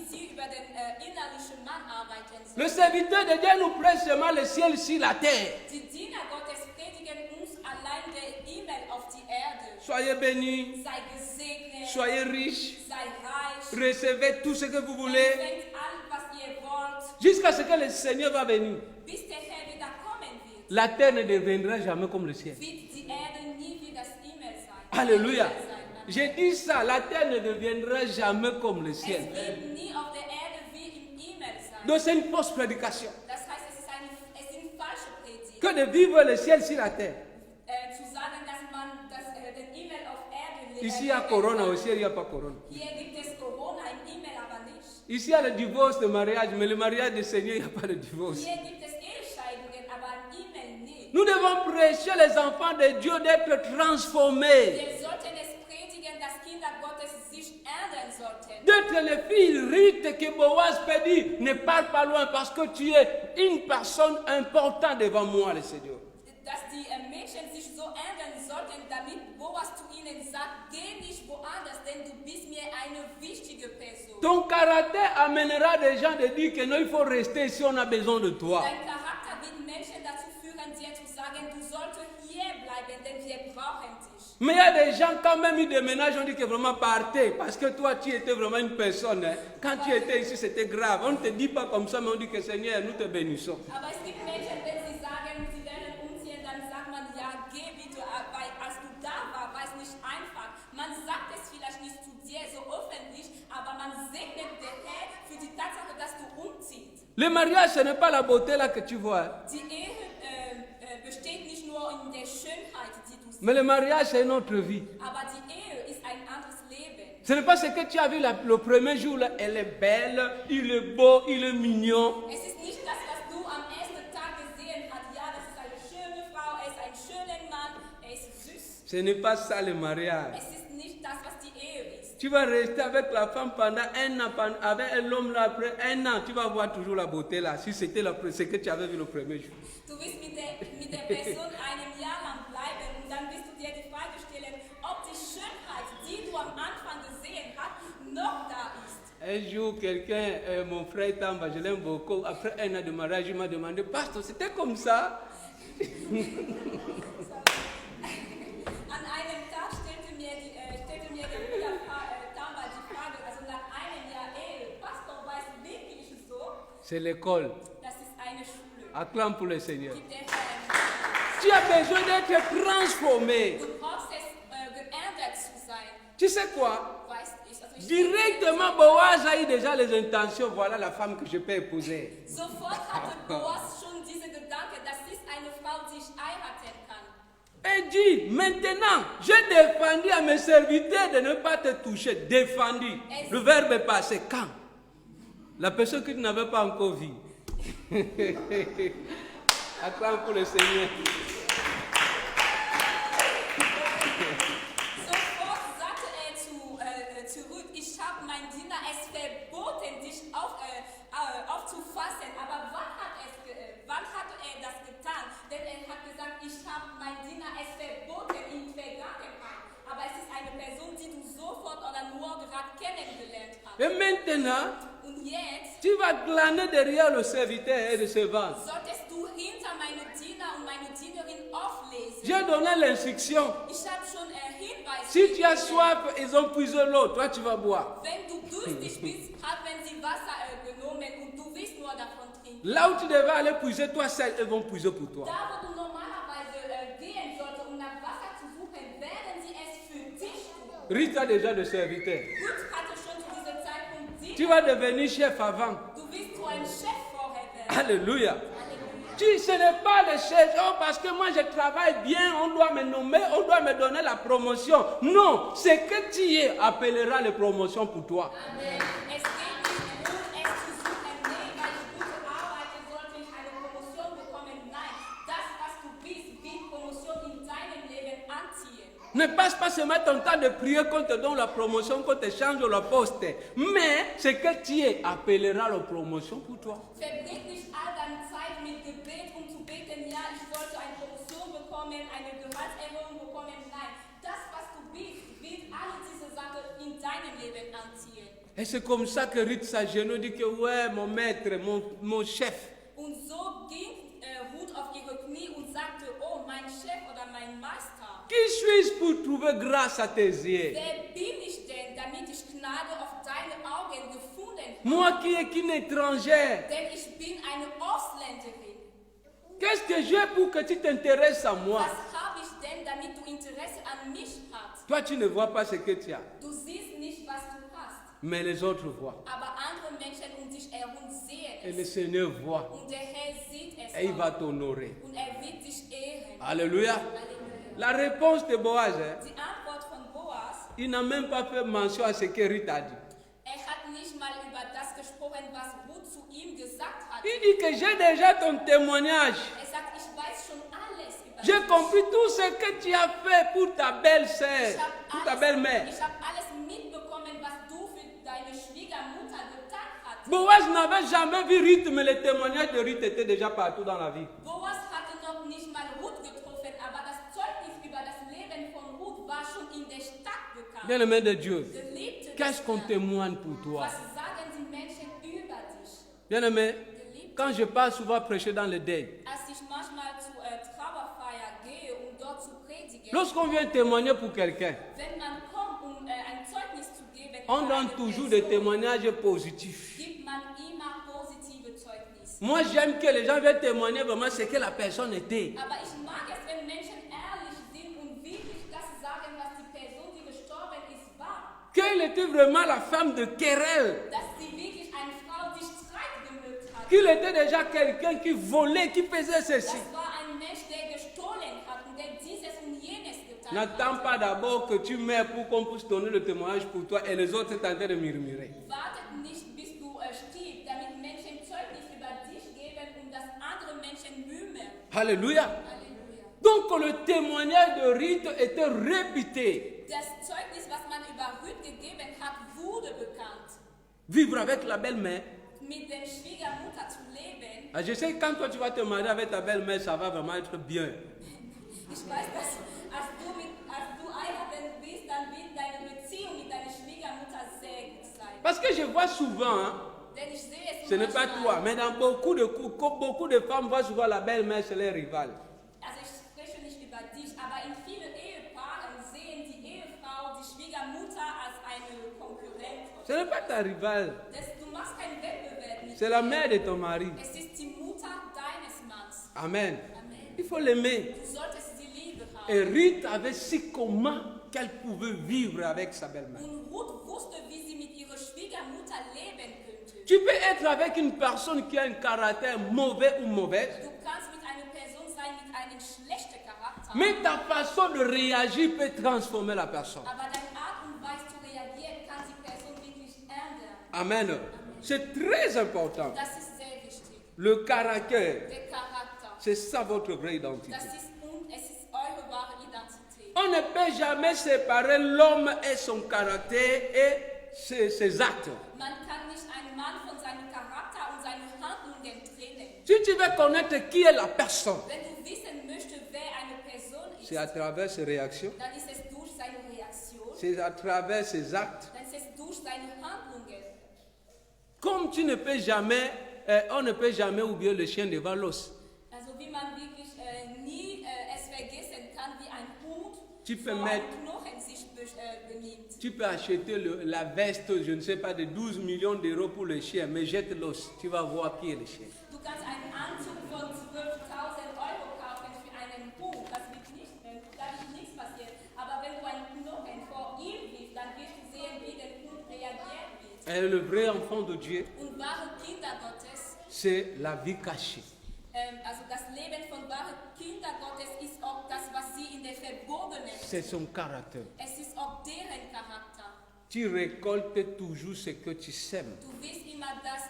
Speaker 2: sie über den innerlichen Mann arbeiten sollen.
Speaker 1: Le serviteur de Dieu nous prête seulement le ciel sur la terre.
Speaker 2: Die Diener Gottes predigen uns allein der Himmel auf die Erde.
Speaker 1: Soyez bénis,
Speaker 2: Sei gesegnet,
Speaker 1: soyez riches,
Speaker 2: sei reich,
Speaker 1: recevez tout ce que vous voulez,
Speaker 2: empfängt all, was ihr wollt,
Speaker 1: jusqu'à ce que le Seigneur va venir.
Speaker 2: bis der Herr wieder kommen wird.
Speaker 1: La terre ne deviendra jamais comme le ciel.
Speaker 2: Wird die Erde nie wie das Himmel sein.
Speaker 1: Alléluia.
Speaker 2: Himmel sein.
Speaker 1: J'ai dit ça, la terre ne deviendra jamais comme le
Speaker 2: Es
Speaker 1: ciel.
Speaker 2: wird nie auf der Erde wie im Himmel sein.
Speaker 1: Donc c'est une fausse prédication.
Speaker 2: Das heißt, es sind falsche Predigten.
Speaker 1: Que de vivre le ciel sur la terre.
Speaker 2: Zu sagen, dass man den Himmel auf Erde
Speaker 1: Ici, il y a Corona aussi, il n'y a pas Corona.
Speaker 2: Hier gibt es Corona, im Himmel aber nicht.
Speaker 1: Ici, il y a le divorce, le mariage, mais le mariage du Seigneur, il n'y a pas de divorce.
Speaker 2: Hier gibt es Ehescheidungen, aber im Himmel nicht.
Speaker 1: Nous devons prêcher les enfants de Dieu d'être transformés,
Speaker 2: Wir sollten es predigen, dass Kinder Gottes sich ändern sollten.
Speaker 1: d'être les filles rites que Boaz peut dire, ne pars pas loin parce que tu es une personne importante devant moi, le Seigneur.
Speaker 2: Dass die Mädchen sich so ändern sollten, damit Boas zu ihnen sagt, geh nicht woanders, denn du bist mir eine wichtige Person.
Speaker 1: Ton caractère amènera des gens de dire que non, il faut rester ici, on a besoin de toi.
Speaker 2: Dein Charakter wird Menschen dazu führen, dir zu sagen, du solltest hier bleiben, denn wir brauchen dich.
Speaker 1: Mais il y a des gens, quand même, ils déménagent, on dit que vraiment partez, parce que toi, tu étais vraiment une personne. Hein. Quand tu étais ici, c'était grave. On ne te dit pas comme ça, mais on dit que Seigneur, nous te bénissons.
Speaker 2: Aber es gibt Menschen, wenn sie sagen, sie werden umziehen, dann sagt man, ja, geh bitte, weil als du da warst, war es nicht einfach. Man sagt es vielleicht nicht zu dir so öffentlich, aber man segnet den Herr für die Tatsache, dass du umziehst.
Speaker 1: Le mariage, ce n'est pas la beauté là que tu vois.
Speaker 2: Die Ehe besteht nicht nur in der Schönheit, die du siehst,
Speaker 1: Mais le mariage, c'est une autre vie.
Speaker 2: aber die Ehe ist ein anderes Leben.
Speaker 1: Ce n'est pas ce que tu as vu le premier jour là. Elle est belle, il est beau, il est mignon.
Speaker 2: Es ist nicht das, was du am ersten Tag gesehen hast. Ja, das ist eine schöne Frau, er ist ein schöner Mann, er ist süß.
Speaker 1: Ce n'est pas ça le mariage.
Speaker 2: Es ist nicht das, was die Ehe ist.
Speaker 1: Tu vas rester avec la femme pendant un an, avec l'homme là après un an, tu vas voir toujours la beauté là, si c'était ce que tu avais vu le premier jour.
Speaker 2: Du wirst mit der Person einem Jahr lang bleiben und dann wirst du dir die Frage stellen, ob die Schönheit, die du am Anfang gesehen hast, noch da ist.
Speaker 1: Un jour, quelqu'un, mon frère Tamba, je l'aime beaucoup, après un an de mariage, il m'a demandé, Pasteur, c'était comme ça?
Speaker 2: An einem Tag stellte mir der Bruder Tamba die Frage, also nach einem Jahr Ehe, Pastor, war es wirklich so?
Speaker 1: C'est l'école.
Speaker 2: Das ist eine Schule.
Speaker 1: Acclame pour le Seigneur.
Speaker 2: Gib der Herr
Speaker 1: Tu as besoin d'être transformé.
Speaker 2: Du brauchst es, geändert zu sein.
Speaker 1: Tu sais quoi?
Speaker 2: Weißt ich, also ich
Speaker 1: Directement, Boaz a eu déjà les intentions, voilà la femme que je peux épouser.
Speaker 2: Sofort hatte Boas schon diese Gedanke, das ist eine Frau, die ich heiraten kann.
Speaker 1: Et dit, maintenant, j'ai défendu à mes serviteurs de ne pas te toucher. Défendu. Le verbe est passé. Quand? La personne que tu n'avais pas encore vue. Acclame pour le Seigneur.
Speaker 2: Sofort sagte er zu Ruth, ich habe mein Diener es verboten, dich aufzufassen. Aber wann hatte er das getan? Denn er hat gesagt, ich habe mein Diener es verboten in Vergangenheit. Aber es ist eine Person, die du sofort oder nur gerade kennengelernt hast.
Speaker 1: Et maintenant,
Speaker 2: Und jetzt
Speaker 1: tu vas glaner derrière le serviteur et le servant.
Speaker 2: solltest du hinter meine Diener und meine Dienerin auflesen.
Speaker 1: J'ai donné l'instruction.
Speaker 2: Ich habe schon Hinweise.
Speaker 1: Si tu as soif, ils ont puisé l'eau. Toi, tu vas boire.
Speaker 2: Wenn du durstig bist, haben sie Wasser genommen und du willst nur davon trinken.
Speaker 1: Là où tu devais aller puiser, toi seul, ils vont puiser pour toi.
Speaker 2: Da, wo du normalerweise gehen solltest, um nach Wasser zu suchen, werden sie es für dich tun.
Speaker 1: Ruth a déjà de serviteurs.
Speaker 2: Ruth hatte schon zu diesem Zeitpunkt
Speaker 1: Tu
Speaker 2: Diener.
Speaker 1: vas devenir chef avant.
Speaker 2: Du wirst zu einem Chef vorher werden.
Speaker 1: Alléluia.
Speaker 2: Halleluja.
Speaker 1: Ce n'est pas les choses, oh, parce que moi je travaille bien, on doit me nommer, on doit me donner la promotion. Non, ce que tu es appellera les promotions pour toi.
Speaker 2: Amen. Es geht nicht darum, es zu suchen, nee, weil ich gut arbeite, sollte ich eine Promotion bekommen. Nein, das, was du bist, wird Promotion in deinem Leben anziehen.
Speaker 1: Ne passe pas seulement ton temps de prier qu'on te donne la promotion, qu'on te change le poste. Mais ce que tu es appellera la promotion pour toi.
Speaker 2: Verbring nicht all deine Zeit mit Gebet, um zu beten, ja, ich sollte eine Promotion bekommen, eine Gehaltserhöhung bekommen. Nein, das, was du bist, wird alle diese Sachen in deinem Leben anziehen.
Speaker 1: Et c'est comme ça que Ruth s'agenouille, dit que ouais, mon maître, mon chef.
Speaker 2: Und so ging Ruth auf ihre Knie und sagte, oh, mein Chef oder mein Meister,
Speaker 1: Qui suis-je pour trouver grâce à tes yeux?
Speaker 2: wer bin ich denn, damit ich Gnade auf deine Augen gefunden habe?
Speaker 1: Moi qui est qu'une étrangère.
Speaker 2: Denn ich bin eine Ausländerin.
Speaker 1: Qu'est-ce que j'ai pour que tu t'intéresses à moi?
Speaker 2: Was habe ich denn, damit du Interesse an mich hast?
Speaker 1: Toi, tu ne vois pas ce que tu as,
Speaker 2: Du siehst nicht, was du hast,
Speaker 1: mais les autres voient.
Speaker 2: aber andere Menschen um dich herum sehen
Speaker 1: Et le
Speaker 2: es.
Speaker 1: Seigneur voit.
Speaker 2: Und der Herr sieht es
Speaker 1: Et il va
Speaker 2: auch.
Speaker 1: t'honorer.
Speaker 2: Und er wird dich ehren.
Speaker 1: Alléluia.
Speaker 2: Halleluja.
Speaker 1: La réponse de Boaz, hein,
Speaker 2: Die Antwort von Boas,
Speaker 1: il n'a même pas fait mention à ce que Ruth a dit.
Speaker 2: hat nicht mal über das gesprochen, was Ruth zu ihm gesagt hat.
Speaker 1: Il dit que j'ai déjà ton témoignage.
Speaker 2: Sagt, ich weiß schon alles über
Speaker 1: J'ai
Speaker 2: dich.
Speaker 1: compris tout ce que tu as fait pour ta belle-sœur, pour ta belle-mère.
Speaker 2: Ich habe alles mitbekommen, was du für deine Schwiegermutter getan hast.
Speaker 1: Boaz n'avait jamais vu Ruth, mais le témoignage de Ruth était déjà partout dans la vie.
Speaker 2: Boas hatte noch nicht mal Ruth getroffen, aber das Zeugnis über das Leben von Ruth war schon in der Stadt bekannt.
Speaker 1: Bien-aimé de Dieu,
Speaker 2: Geliebte
Speaker 1: qu'est-ce
Speaker 2: des
Speaker 1: qu'on
Speaker 2: Herrn,
Speaker 1: témoigne pour toi?
Speaker 2: was sagen die Menschen über dich?
Speaker 1: Bien-aimé, quand je pars souvent prêcher dans le deuil,
Speaker 2: Als ich manchmal zur Trauerfeier gehe, um dort zu predigen,
Speaker 1: lorsqu'on vient témoigner pour quelqu'un,
Speaker 2: wenn man kommt, um ein Zeugnis zu geben,
Speaker 1: on
Speaker 2: über
Speaker 1: donne
Speaker 2: eine
Speaker 1: toujours des
Speaker 2: Person,
Speaker 1: témoignages positifs.
Speaker 2: gibt man immer positive Zeugnisse.
Speaker 1: Moi, j'aime que les gens viennent témoigner vraiment ce que la personne était.
Speaker 2: Aber ich mag es, wenn Menschen ehrlich sind und wirklich das sagen, was die Person, die gestorben ist, war.
Speaker 1: Qu'elle était vraiment la femme de querelle.
Speaker 2: Dass sie wirklich eine Frau, die Streit gemüht hat.
Speaker 1: Qu'il était déjà quelqu'un qui volait, qui faisait ceci.
Speaker 2: Das war ein Mensch, der gestohlen hat und der dieses und jenes getan
Speaker 1: N'attends
Speaker 2: hat.
Speaker 1: pas d'abord que tu meurs pour qu'on puisse donner le témoignage pour toi et les autres sont en train de murmurer.
Speaker 2: Wartet nicht, bis du stirbst, damit Menschen Zeugnis über dich geben und dass andere Menschen murmeln.
Speaker 1: Alléluia.
Speaker 2: Halleluja.
Speaker 1: Donc le témoignage de Ruth était répété.
Speaker 2: Das Zeugnis, was man über Ruth gegeben hat, wurde bekannt.
Speaker 1: Vivre avec la belle-mère.
Speaker 2: Mit der Schwiegermutter zu leben.
Speaker 1: Ah, je sais que quand toi tu vas te marier avec ta belle-mère, ça va vraiment être bien.
Speaker 2: Ich weiß, dass als du heiraten willst, dann wird deine Beziehung mit deiner Schwiegermutter sehr gut sein.
Speaker 1: Parce que je vois souvent, hein,
Speaker 2: Denn ich sehe es
Speaker 1: ce n'est pas
Speaker 2: manchmal,
Speaker 1: toi, mais dans beaucoup de femmes voient souvent la belle-mère chez les rivales.
Speaker 2: Also ich spreche nicht über dich, aber in vielen Ehepaaren sehen die Ehefrau die Schwiegermutter als eine Konkurrentin.
Speaker 1: Ce n'est pas ta rivale,
Speaker 2: Du machst keinen Wettbewerb mit
Speaker 1: c'est la
Speaker 2: ihr.
Speaker 1: mère de ton mari.
Speaker 2: Es ist die Mutter deines Manns.
Speaker 1: Amen.
Speaker 2: Amen.
Speaker 1: Il faut l'aimer.
Speaker 2: Du solltest sie Liebe haben.
Speaker 1: Et Ruth avait su comment qu'elle pouvait vivre avec sa belle-mère.
Speaker 2: Und Ruth wusste, wie sie mit ihrer Schwiegermutter leben könnte.
Speaker 1: Tu peux être avec une personne qui a un caractère mauvais ou mauvaise,
Speaker 2: Du kannst mit einer Person sein mit einem schlechten Charakter,
Speaker 1: mais ta façon de réagir peut transformer la personne.
Speaker 2: aber deine Art und Weise zu reagieren kann die Person wirklich ändern.
Speaker 1: Amen. C'est très important.
Speaker 2: Das ist sehr wichtig.
Speaker 1: Le caractère,
Speaker 2: Der Charakter.
Speaker 1: c'est ça votre vraie identité.
Speaker 2: Es ist eure wahre Identität.
Speaker 1: On ne peut jamais séparer l'homme et son caractère et ses actes.
Speaker 2: Man kann nicht einen Mann von seinem Charakter und seinen Handlungen trennen.
Speaker 1: Si tu veux connaître qui est la personne,
Speaker 2: Wenn du wissen möchtest, wer eine Person ist,
Speaker 1: c'est à travers ses réactions,
Speaker 2: dann ist es durch seine Reaktion,
Speaker 1: c'est à travers ses actes.
Speaker 2: dann ist es durch seine Handlungen.
Speaker 1: Comme tu ne peux jamais, on ne peut jamais oublier le chien devant l'os.
Speaker 2: Also wie man wirklich nie es vergessen kann, wie ein Hund
Speaker 1: Tu peux
Speaker 2: vor
Speaker 1: mettre-
Speaker 2: einem Knochen sich benimmt.
Speaker 1: Tu peux acheter la veste, je ne sais pas, de 12 millions d'euros pour le chien, mais jette l'os, tu vas voir qui est le chien.
Speaker 2: Du kannst einen Anzug von 12.000 Euro kaufen für einen Hund. Da wird nichts passieren. Aber wenn du einen Knochen vor ihm wirfst, dann wirst du sehen, wie der Hund reagieren wird.
Speaker 1: Et le vrai enfant de Dieu,
Speaker 2: Und wahre Kinder Gottes,
Speaker 1: c'est la vie cachée.
Speaker 2: also das Leben von wahren Kinder Gottes ist auch das, was sie in der Verborgenen
Speaker 1: C'est son caractère.
Speaker 2: Es ist auch deren Charakter.
Speaker 1: Tu récoltes toujours ce que tu sèmes.
Speaker 2: Du wirst immer das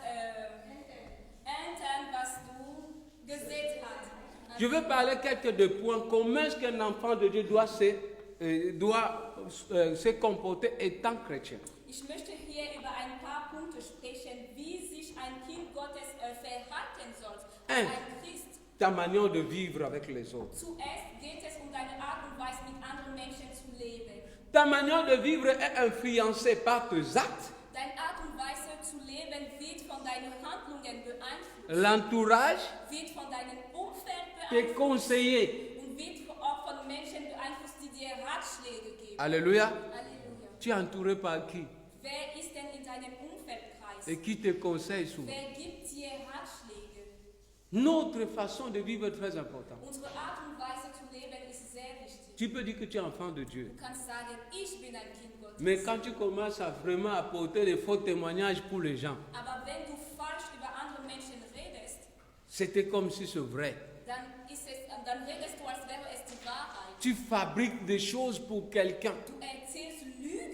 Speaker 2: ernten, was du gesät hast.
Speaker 1: Je veux parler quelques de points. Comment est-ce qu'un enfant de Dieu doit se comporter étant chrétien?
Speaker 2: Ich möchte hier über ein paar Punkte sprechen, wie sich ein Kind Gottes verhalten soll.
Speaker 1: Ein.
Speaker 2: Ein Christ.
Speaker 1: Ta manière de vivre avec les autres.
Speaker 2: Zuerst geht es um deine Art und Weise, mit anderen Menschen zu leben.
Speaker 1: Ta manière de vivre est influencée par tes actes,
Speaker 2: Deine Art und Weise zu leben wird von deinen Handlungen beeinflusst,
Speaker 1: l'entourage,
Speaker 2: wird von deinem Umfeld
Speaker 1: tes
Speaker 2: beeinflusst
Speaker 1: conseillers.
Speaker 2: und wird auch von Menschen beeinflusst, die dir Ratschläge geben.
Speaker 1: Alléluia.
Speaker 2: Halleluja.
Speaker 1: Tu es entouré par qui?
Speaker 2: Wer ist denn in deinem Umfeldkreis?
Speaker 1: Et qui te conseille souvent?
Speaker 2: Wer gibt dir Ratschläge?
Speaker 1: Notre façon de vivre est très importante.
Speaker 2: Unsere Art und Weise zu leben ist sehr wichtig.
Speaker 1: Tu peux dire que tu es enfant de Dieu.
Speaker 2: Du kannst sagen, ich bin ein Kind Gottes.
Speaker 1: Mais quand tu commences à vraiment apporter des faux témoignages pour les gens,
Speaker 2: Aber wenn du falsch über andere Menschen redest,
Speaker 1: c'était comme si c'est vrai.
Speaker 2: dann redest du, als wäre es die Wahrheit.
Speaker 1: Tu fabriques des choses pour quelqu'un.
Speaker 2: Du erzählst Lügen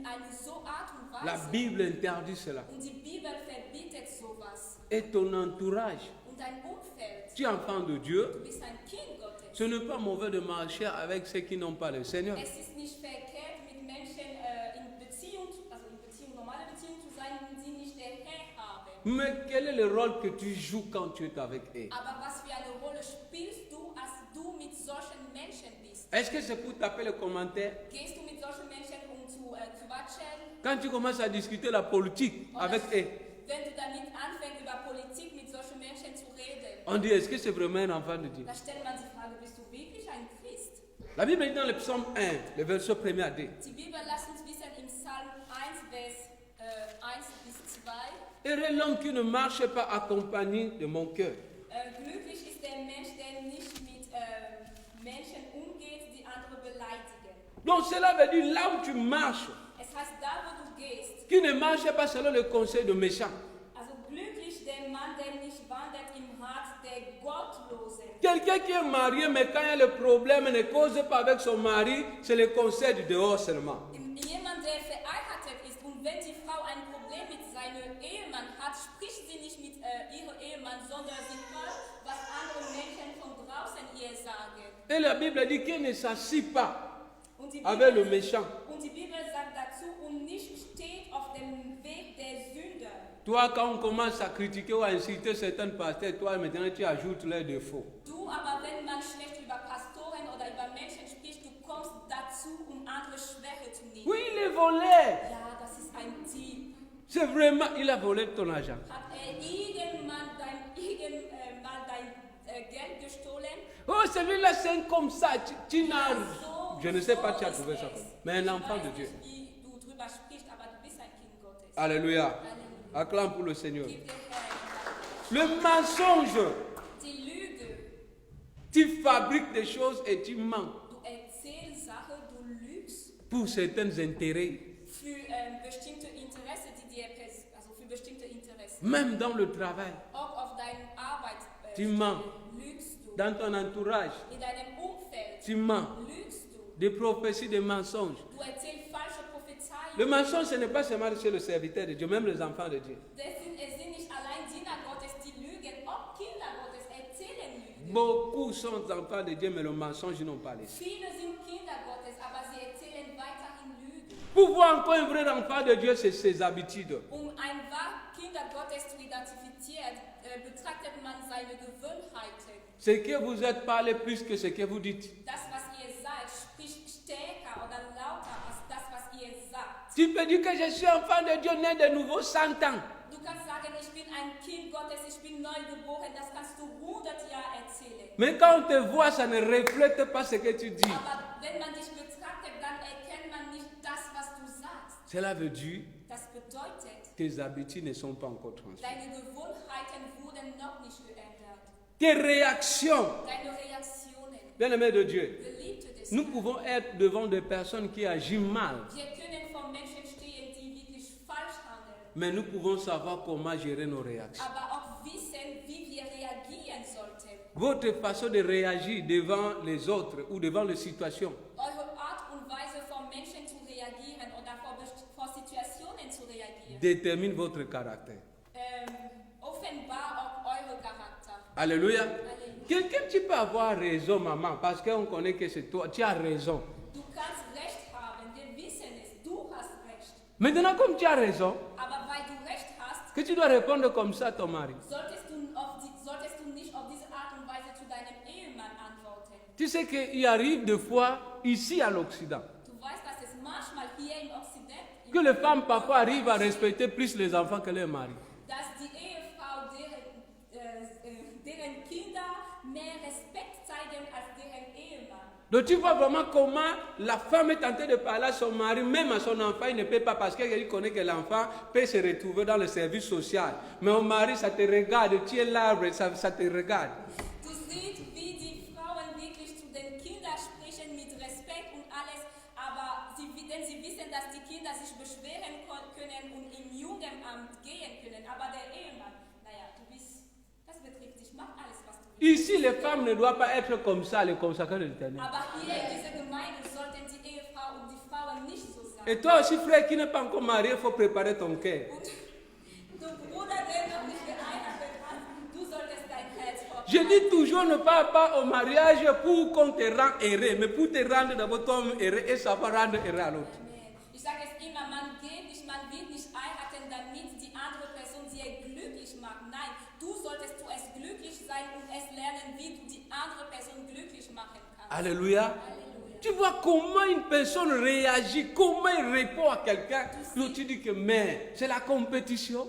Speaker 2: eine so Art und
Speaker 1: La
Speaker 2: Weise.
Speaker 1: Bible interdit cela.
Speaker 2: Und die Bibel verbietet sowas.
Speaker 1: Et ton entourage,
Speaker 2: Und dein Umfeld,
Speaker 1: tu es enfant de Dieu,
Speaker 2: du bist ein Kind Gottes.
Speaker 1: ce n'est pas mauvais de marcher avec ceux qui n'ont pas le Seigneur.
Speaker 2: Es ist nicht verkehrt, mit Menschen normale Beziehung zu sein, die nicht den Herr haben.
Speaker 1: Mais quel est le rôle que tu joues quand tu es avec eux?
Speaker 2: Aber was für eine Rolle spielst du, als du mit solchen Menschen bist?
Speaker 1: Est-ce que c'est pour taper les commentaires?
Speaker 2: Gehst du mit solchen Menschen zu quatschen?
Speaker 1: Quand tu commences à discuter la politique avec eux,
Speaker 2: Wenn du damit anfängst, über Politik mit solchen Menschen zu reden,
Speaker 1: on dit, est-ce que c'est vraiment un enfant de Dieu?
Speaker 2: da stellt man die Frage, bist du wirklich ein Christ?
Speaker 1: La Bible dit dans le psaume 1, le verset 1er à 2.
Speaker 2: Die Bibel lässt uns wissen im Psalm 1, Vers 1 bis 2.
Speaker 1: Heureux l'homme qui ne marche pas accompagné de mon cœur.
Speaker 2: Glücklich ist der Mensch, der nicht mit Menschen umgeht, die andere beleidigen.
Speaker 1: Donc cela veut dire là où tu marches,
Speaker 2: Es heißt, da wo du gehst,
Speaker 1: qui ne marche pas selon le conseil de méchants.
Speaker 2: also glücklich der Mann, der nicht wandert im Rat der Gottlosen.
Speaker 1: Quelqu'un qui est marié, mais quand il y a le problème, ne cause pas avec son mari, c'est le conseil du dehors seulement.
Speaker 2: Jemand, der verheiratet ist und wenn die Frau ein Problem mit seinem Ehemann hat, spricht sie nicht mit ihrem Ehemann, sondern sie hört, was andere Menschen von draußen ihr sagen.
Speaker 1: Et la Bible dit qu'il ne s'assit pas
Speaker 2: Und die
Speaker 1: avec le
Speaker 2: Bibel,
Speaker 1: méchant.
Speaker 2: und die Bibel sagt dazu, und nicht steht auf dem Weg der Sünder.
Speaker 1: Toi, quand on commence à critiquer ou à insulter certains pasteurs, toi, maintenant, tu ajoutes leurs défauts.
Speaker 2: Du, aber wenn man schlecht über Pastoren oder über Menschen spricht, du kommst dazu, um andere Schwäche zu nehmen.
Speaker 1: Oui, il est volé.
Speaker 2: Ja, das ist ein Dieb.
Speaker 1: C'est vraiment, il a volé ton argent.
Speaker 2: Hat irgendwann dein Geld gestohlen?
Speaker 1: Oh, celui-là, c'est un comme ça. Tu n'as...
Speaker 2: So,
Speaker 1: Je ne sais pas,
Speaker 2: so
Speaker 1: tu as
Speaker 2: ist
Speaker 1: trouvé ça.
Speaker 2: es.
Speaker 1: Mais un
Speaker 2: Ich
Speaker 1: enfant
Speaker 2: weiß
Speaker 1: de Dieu.
Speaker 2: nicht, wie du drüber sprichst, aber du bist ein Kind Gottes.
Speaker 1: Alléluia.
Speaker 2: Halleluja.
Speaker 1: Acclame pour le Seigneur.
Speaker 2: Gib dir Herr.
Speaker 1: Le mensonge.
Speaker 2: Die Lüge.
Speaker 1: Tu fabriques des choses et tu mens
Speaker 2: Du erzählst Sachen, du lügst
Speaker 1: pour certains intérêts.
Speaker 2: für bestimmte Interessen, also für bestimmte Interessen.
Speaker 1: Même dans le travail,
Speaker 2: Auch auf deiner Arbeit
Speaker 1: tu mens.
Speaker 2: lügst du.
Speaker 1: Dans ton entourage,
Speaker 2: In deinem Umfeld
Speaker 1: tu mens.
Speaker 2: lügst du.
Speaker 1: Des prophéties, des mensonges.
Speaker 2: Du erzählst falsche Prophezeiungen.
Speaker 1: Le mensonge, ce n'est pas seulement chez le serviteur de Dieu, même les enfants de Dieu.
Speaker 2: Es sind nicht allein Diener Gottes, die lügen, auch Kinder Gottes erzählen Lügen.
Speaker 1: Beaucoup sont enfants de Dieu, mais le mensonge, ils n'ont pas laissé.
Speaker 2: Viele sind Kinder Gottes, aber sie erzählen weiterhin Lügen.
Speaker 1: Pour voir encore un vrai enfant de Dieu, c'est ses habitudes.
Speaker 2: Ein wahr Kinder Gottes zu identifizieren, betrachtet man seine Gewohnheiten.
Speaker 1: Ce que vous êtes parlé plus que ce que vous dites.
Speaker 2: Das, was ihr sagt, spricht stärker oder lauter als das, was ihr sagt.
Speaker 1: Tu peux dire que je suis enfant de Dieu, né de nouveau 100 ans.
Speaker 2: Du kannst sagen, ich bin ein Kind Gottes, ich bin neu geboren, das kannst du 100 Jahre erzählen.
Speaker 1: Mais quand on te voit, ça ne reflète pas ce que tu dis.
Speaker 2: Aber wenn man dich betrachtet, dann erkennt man nicht das, was du sagst.
Speaker 1: Cela veut dire
Speaker 2: Das bedeutet,
Speaker 1: que tes habitudes ne sont pas encore transformées.
Speaker 2: deine Gewohnheiten wurden noch nicht geändert.
Speaker 1: Tes réactions,
Speaker 2: Deine Reaktionen,
Speaker 1: bien-aimés de Dieu,
Speaker 2: Geliebte des
Speaker 1: nous
Speaker 2: Herrn.
Speaker 1: pouvons être devant des personnes qui agissent mal,
Speaker 2: Wir können vor Menschen stehen, die wirklich falsch handeln,
Speaker 1: mais nous pouvons savoir comment gérer nos réactions.
Speaker 2: aber auch wissen, wie wir reagieren sollten.
Speaker 1: Votre façon de réagir devant les autres ou devant les situations
Speaker 2: Eure Art und Weise, vor Menschen zu reagieren oder vor Situationen zu reagieren,
Speaker 1: détermine votre caractère.
Speaker 2: offenbar auch euren Charakter.
Speaker 1: Alléluia. Quelqu'un, tu peux avoir raison, maman, parce qu'on connaît que c'est toi. Tu as raison.
Speaker 2: Du kannst Recht haben, wir wissen es, du hast Recht.
Speaker 1: Maintenant, comme tu as raison,
Speaker 2: Aber weil du Recht hast,
Speaker 1: que tu dois répondre comme ça à ton mari.
Speaker 2: solltest du nicht auf diese Art und Weise zu deinem Ehemann antworten.
Speaker 1: Tu sais qu'il arrive des fois, ici à l'Occident,
Speaker 2: Du weißt, dass es manchmal hier im Occident,
Speaker 1: que les femmes parfois arrivent à respecter plus les enfants que leurs maris.
Speaker 2: dass die Ehefrau deren Kinder mehr Respekt zeigen als deren Ehemann.
Speaker 1: Donc tu vois vraiment comment la femme est tentée de parler à son mari, même à son enfant, il ne peut pas parce qu'il connaît que l'enfant peut se retrouver dans le service social. Mais au mari, ça te regarde, tu es l'arbre, ça te regarde.
Speaker 2: Du siehst, wie die Frauen wirklich zu den Kindern sprechen mit Respekt und alles, aber denn sie wissen, dass die Kinder sich beschweren können und im Jugendamt gehen können. Aber der Ehemann, naja, das betrifft dich, mach alles, was du willst.
Speaker 1: Ici, les femmes ne doivent pas être comme ça, les consacrés de l'Éternel.
Speaker 2: Aber hier in dieser Gemeinde sollten die Ehefrau und die Frauen nicht so sein.
Speaker 1: Et toi aussi, frère, qui n'est pas encore marié, il faut préparer ton cœur.
Speaker 2: Und du Bruder, der noch nicht geheiratet hat, du solltest dein Herz
Speaker 1: Je
Speaker 2: vorbereiten.
Speaker 1: dis toujours, ne parle pas au mariage pour qu'on te rende heureux, mais pour te rendre d'abord toi-même heureux et savoir rendre heureux à l'autre.
Speaker 2: Amen. Ich sage es immer, man wird nicht heiraten, damit die andere Person sie glücklich macht. Nein, du solltest zuerst glücklich sein und es lernen, wie du die andere Person glücklich machen kannst.
Speaker 1: Alléluia.
Speaker 2: Halleluja.
Speaker 1: Tu vois comment une personne réagit, comment il répond à quelqu'un. L'autre tu dis que mais c'est la compétition.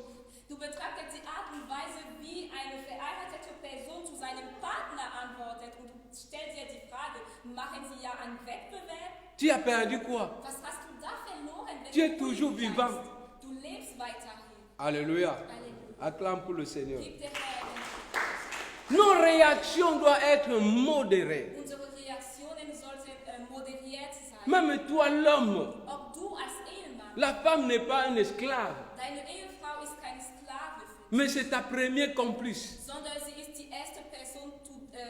Speaker 2: Du betrachtest die Art und Weise, wie eine verheiratete Person zu seinem Partner antwortet und du stellst dir die Frage, machen sie ja einen Wettbewerb?
Speaker 1: Tu as perdu quoi?
Speaker 2: Was hast du da verloren, wenn
Speaker 1: Tu es
Speaker 2: du
Speaker 1: toujours
Speaker 2: ruhig
Speaker 1: vivant.
Speaker 2: bleibst? Du lebst weiterhin.
Speaker 1: Alléluia.
Speaker 2: Halleluja.
Speaker 1: Acclame pour le Seigneur.
Speaker 2: Gib der Herr den Preis.
Speaker 1: Nos réactions doivent être modérées.
Speaker 2: Unsere Reaktionen sollten moderiert sein.
Speaker 1: Même toi, l'homme,
Speaker 2: Auch du als Ehemann,
Speaker 1: la femme n'est pas un esclave,
Speaker 2: deine Ehefrau ist keine Sklave für dich,
Speaker 1: mais c'est ta première complice.
Speaker 2: sondern sie ist die erste Person,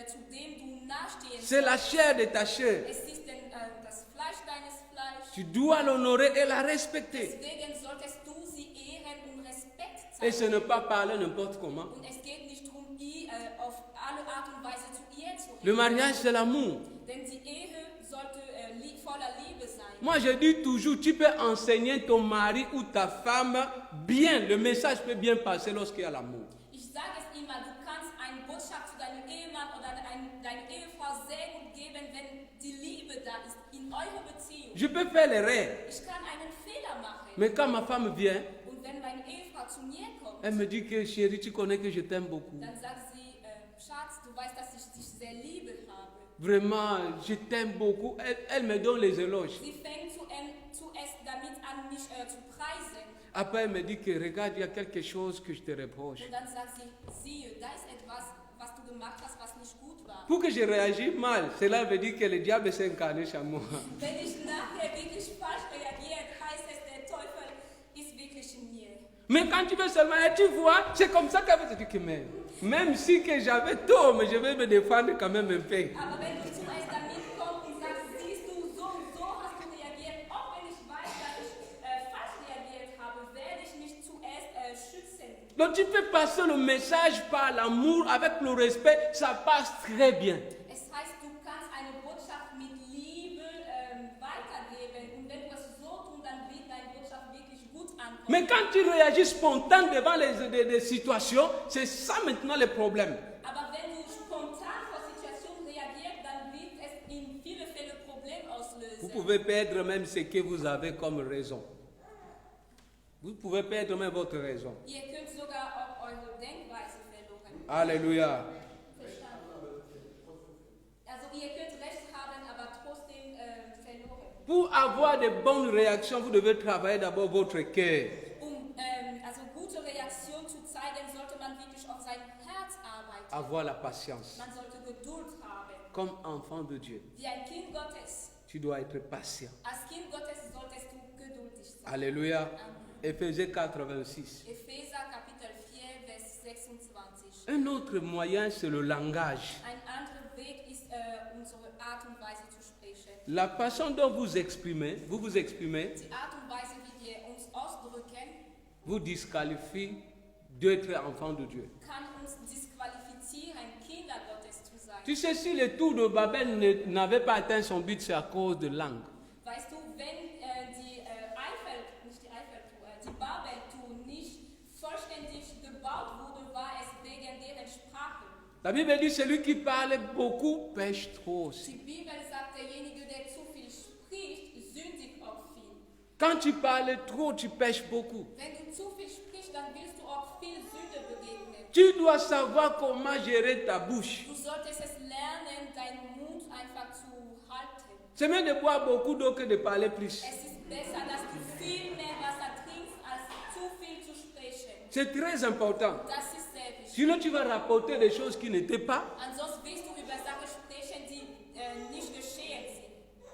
Speaker 2: zu dem du nachstehen
Speaker 1: C'est la chair de ta chair.
Speaker 2: Es ist das Fleisch deines Fleisches.
Speaker 1: Tu dois l'honorer et la respecter.
Speaker 2: Deswegen solltest du sie ehren und Respekt
Speaker 1: Et
Speaker 2: zeigen.
Speaker 1: ce n'est pas parler n'importe comment.
Speaker 2: Und es geht nicht darum, auf alle Art und Weise zu ihr zu
Speaker 1: Le
Speaker 2: reden.
Speaker 1: mariage, c'est l'amour.
Speaker 2: Denn die Ehe sollte voller Liebe sein.
Speaker 1: Moi, je dis toujours, tu peux enseigner ton mari ou ta femme bien. Le message peut bien passer lorsqu'il y a l'amour.
Speaker 2: Ich sage es immer, du kannst eine Botschaft zu deinem Ehemann oder deiner Ehefrau sehr gut geben, wenn die Liebe da ist in eurer Beziehung.
Speaker 1: Je peux faire l'erreur.
Speaker 2: Ich kann einen Fehler machen.
Speaker 1: Mais quand ma femme vient,
Speaker 2: Und wenn meine Ehefrau zu mir kommt,
Speaker 1: elle me dit que chérie, tu connais que je t'aime beaucoup.
Speaker 2: dann sagt sie, Schatz, du weißt, dass ich dich sehr liebe habe.
Speaker 1: Vraiment, je t'aime beaucoup. Elle me donne les éloges.
Speaker 2: Sie fängt zuerst damit an, mich zu preisen.
Speaker 1: Après, elle me dit que regarde, il y a quelque chose que je te reproche.
Speaker 2: Und dann sagt sie, siehe, da ist etwas, was du gemacht hast, was nicht gut war.
Speaker 1: Pour que je réagisse mal, cela veut dire que le diable s'est incarné chez moi.
Speaker 2: Wenn ich nachher wirklich falsch reagiert, heißt es, der Teufel ist wirklich in mir.
Speaker 1: Mais quand tu veux seulement, et tu vois, c'est comme ça qu'elle veut te dire que même si que j'avais tort, mais je vais me défendre quand même un peu.
Speaker 2: Aber wenn du zuerst damit kommst und sagst, siehst du, so und so hast du reagiert, auch wenn ich weiß, dass ich falsch reagiert habe, werde ich mich zuerst schützen.
Speaker 1: Donc tu peux passer le message par l'amour, avec le respect, ça passe très bien.
Speaker 2: Es heißt, du kannst eine Botschaft mit Liebe weitergeben und wenn du es so tust, dann wird deine Botschaft wirklich gut ankommen.
Speaker 1: Mais quand tu réagis spontan devant des situations, c'est ça maintenant le problème.
Speaker 2: Aber wenn du spontan vor Situationen reagierst, dann wird es in vielen Fällen Probleme
Speaker 1: Vous
Speaker 2: auslösen.
Speaker 1: pouvez perdre même ce que vous avez comme raison. Vous pouvez perdre même votre raison.
Speaker 2: Ihr könnt sogar auch eure Denkweise verloren.
Speaker 1: Alléluia.
Speaker 2: Verstanden? Also ihr könnt Recht haben, aber trotzdem verloren.
Speaker 1: Pour avoir de bonnes réactions, vous devez travailler d'abord votre cœur.
Speaker 2: Also gute Reaktion zu zeigen, sollte man wirklich auf sein Herz arbeiten.
Speaker 1: Avoir la patience.
Speaker 2: Man sollte Geduld haben.
Speaker 1: Comme enfant de Dieu,
Speaker 2: Wie ein Kind Gottes.
Speaker 1: tu dois être patient.
Speaker 2: Als Kind Gottes solltest du geduldig sein.
Speaker 1: Alléluia.
Speaker 2: Amen.
Speaker 1: Éphésiens 4:26.
Speaker 2: Epheser Kapitel 4, Vers 26.
Speaker 1: Un autre moyen, c'est le langage.
Speaker 2: Ein anderer Weg ist unsere Art und Weise zu sprechen.
Speaker 1: La façon dont vous vous exprimez,
Speaker 2: Die Art und Weise, wie wir uns ausdrücken,
Speaker 1: vous disqualifie d'être enfant de Dieu.
Speaker 2: kann uns disqualifizieren, Kinder Gottes zu sein.
Speaker 1: Tu sais, si le tour de Babel n'avait pas atteint son but, c'est à cause de langue.
Speaker 2: Weißt du, wenn die Babeltour nicht vollständig gebaut wurde, war es wegen deren Sprache.
Speaker 1: La Bible dit celui qui parle beaucoup pêche trop aussi.
Speaker 2: Die Bibel sagt, derjenige, der zu viel spricht, sündigt auch viel.
Speaker 1: Quand tu parles trop, tu pêches beaucoup.
Speaker 2: Wenn du zu viel sprichst, dann willst du auch viel Sünde begegnen.
Speaker 1: Tu dois savoir comment gérer ta bouche.
Speaker 2: Du solltest es lernen, deinen Mund einfach zu halten.
Speaker 1: C'est mieux de boire beaucoup d'eau que de parler plus.
Speaker 2: Es ist besser, dass du viel mehr Wasser trinkst, als zu viel zu sprechen.
Speaker 1: C'est très important.
Speaker 2: Das ist sehr wichtig.
Speaker 1: Sinon, tu vas rapporter des choses qui n'étaient pas.
Speaker 2: Ansonsten wirst du über Sachen sprechen, die nicht geschehen sind.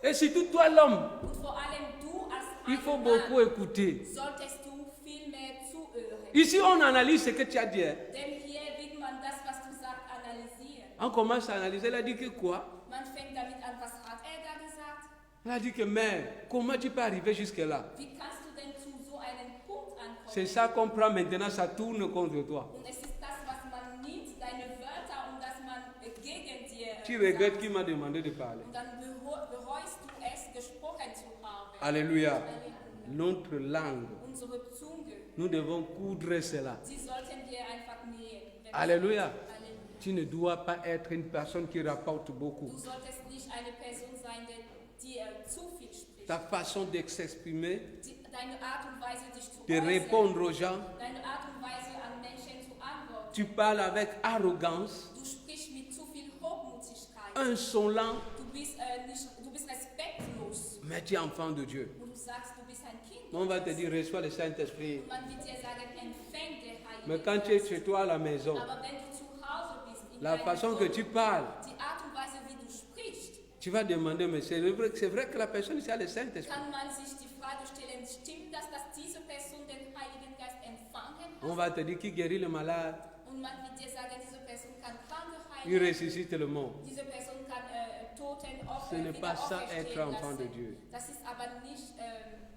Speaker 1: Et surtout toi, l'homme,
Speaker 2: Und vor allem du als
Speaker 1: il faut
Speaker 2: ein
Speaker 1: beaucoup
Speaker 2: Mann
Speaker 1: écouter.
Speaker 2: solltest du viel mehr zuhören.
Speaker 1: Ici, on analyse ce que tu as dit. Hein.
Speaker 2: Denn hier wird man das, was du sagst, analysieren.
Speaker 1: On commence à analyser. Elle a dit que quoi?
Speaker 2: Man fängt damit an, was hat er da gesagt?
Speaker 1: Elle a dit que, mais comment tu peux arriver jusque-là?
Speaker 2: Wie kannst du denn zu so einem Punkt
Speaker 1: C'est
Speaker 2: ankommen?
Speaker 1: ça qu'on prend maintenant, ça tourne contre toi.
Speaker 2: Und es ist das, was man nimmt, deine Wörter, und das man gegen dir
Speaker 1: Tu
Speaker 2: sagt.
Speaker 1: regrettes qui m'a demandé de parler.
Speaker 2: Und dann bereust du es, gesprochen zu haben.
Speaker 1: Alléluia.
Speaker 2: Halleluja.
Speaker 1: Notre langue,
Speaker 2: Unsere Zunge,
Speaker 1: nous devons coudre cela.
Speaker 2: sie sollten wir einfach nähen.
Speaker 1: Alléluia.
Speaker 2: Halleluja.
Speaker 1: Tu ne dois pas être une personne qui rapporte beaucoup.
Speaker 2: Du solltest nicht eine Person sein, die zu viel spricht.
Speaker 1: Ta façon de s'exprimer,
Speaker 2: Deine Art und Weise, dich zu
Speaker 1: de
Speaker 2: äußern,
Speaker 1: répondre aux gens,
Speaker 2: deine Art und Weise, an Menschen zu antworten.
Speaker 1: tu parles avec arrogance,
Speaker 2: Du sprichst mit zu viel Hochmütigkeit.
Speaker 1: insolent,
Speaker 2: Du bist respektlos.
Speaker 1: mais tu es enfant de Dieu.
Speaker 2: Und du sagst, du bist ein Kind.
Speaker 1: On va te dire, reçois le Saint-Esprit.
Speaker 2: Und man wird dir sagen, empfäng den Heiligen
Speaker 1: Mais quand tu es
Speaker 2: Geist.
Speaker 1: chez toi à la maison,
Speaker 2: Aber wenn du zu Hause bist, in
Speaker 1: la
Speaker 2: deiner
Speaker 1: façon que
Speaker 2: Wohnung,
Speaker 1: tu parles,
Speaker 2: die Art und Weise, wie du sprichst,
Speaker 1: tu vas demander, mais c'est vrai que la personne ici a le Saint-Esprit.
Speaker 2: kann man sich die Frage stellen, stimmt das, dass diese Person den Heiligen Geist empfangen
Speaker 1: On
Speaker 2: hat?
Speaker 1: va te dire qui guérit le malade,
Speaker 2: Und man wird dir sagen, diese Person kann Kranke
Speaker 1: il
Speaker 2: heilen,
Speaker 1: ressuscite le mort.
Speaker 2: diese Person kann Toten
Speaker 1: Ce n'est
Speaker 2: wieder
Speaker 1: pas ça,
Speaker 2: auferstehen
Speaker 1: être enfant de
Speaker 2: lassen.
Speaker 1: Dieu.
Speaker 2: Das ist aber nicht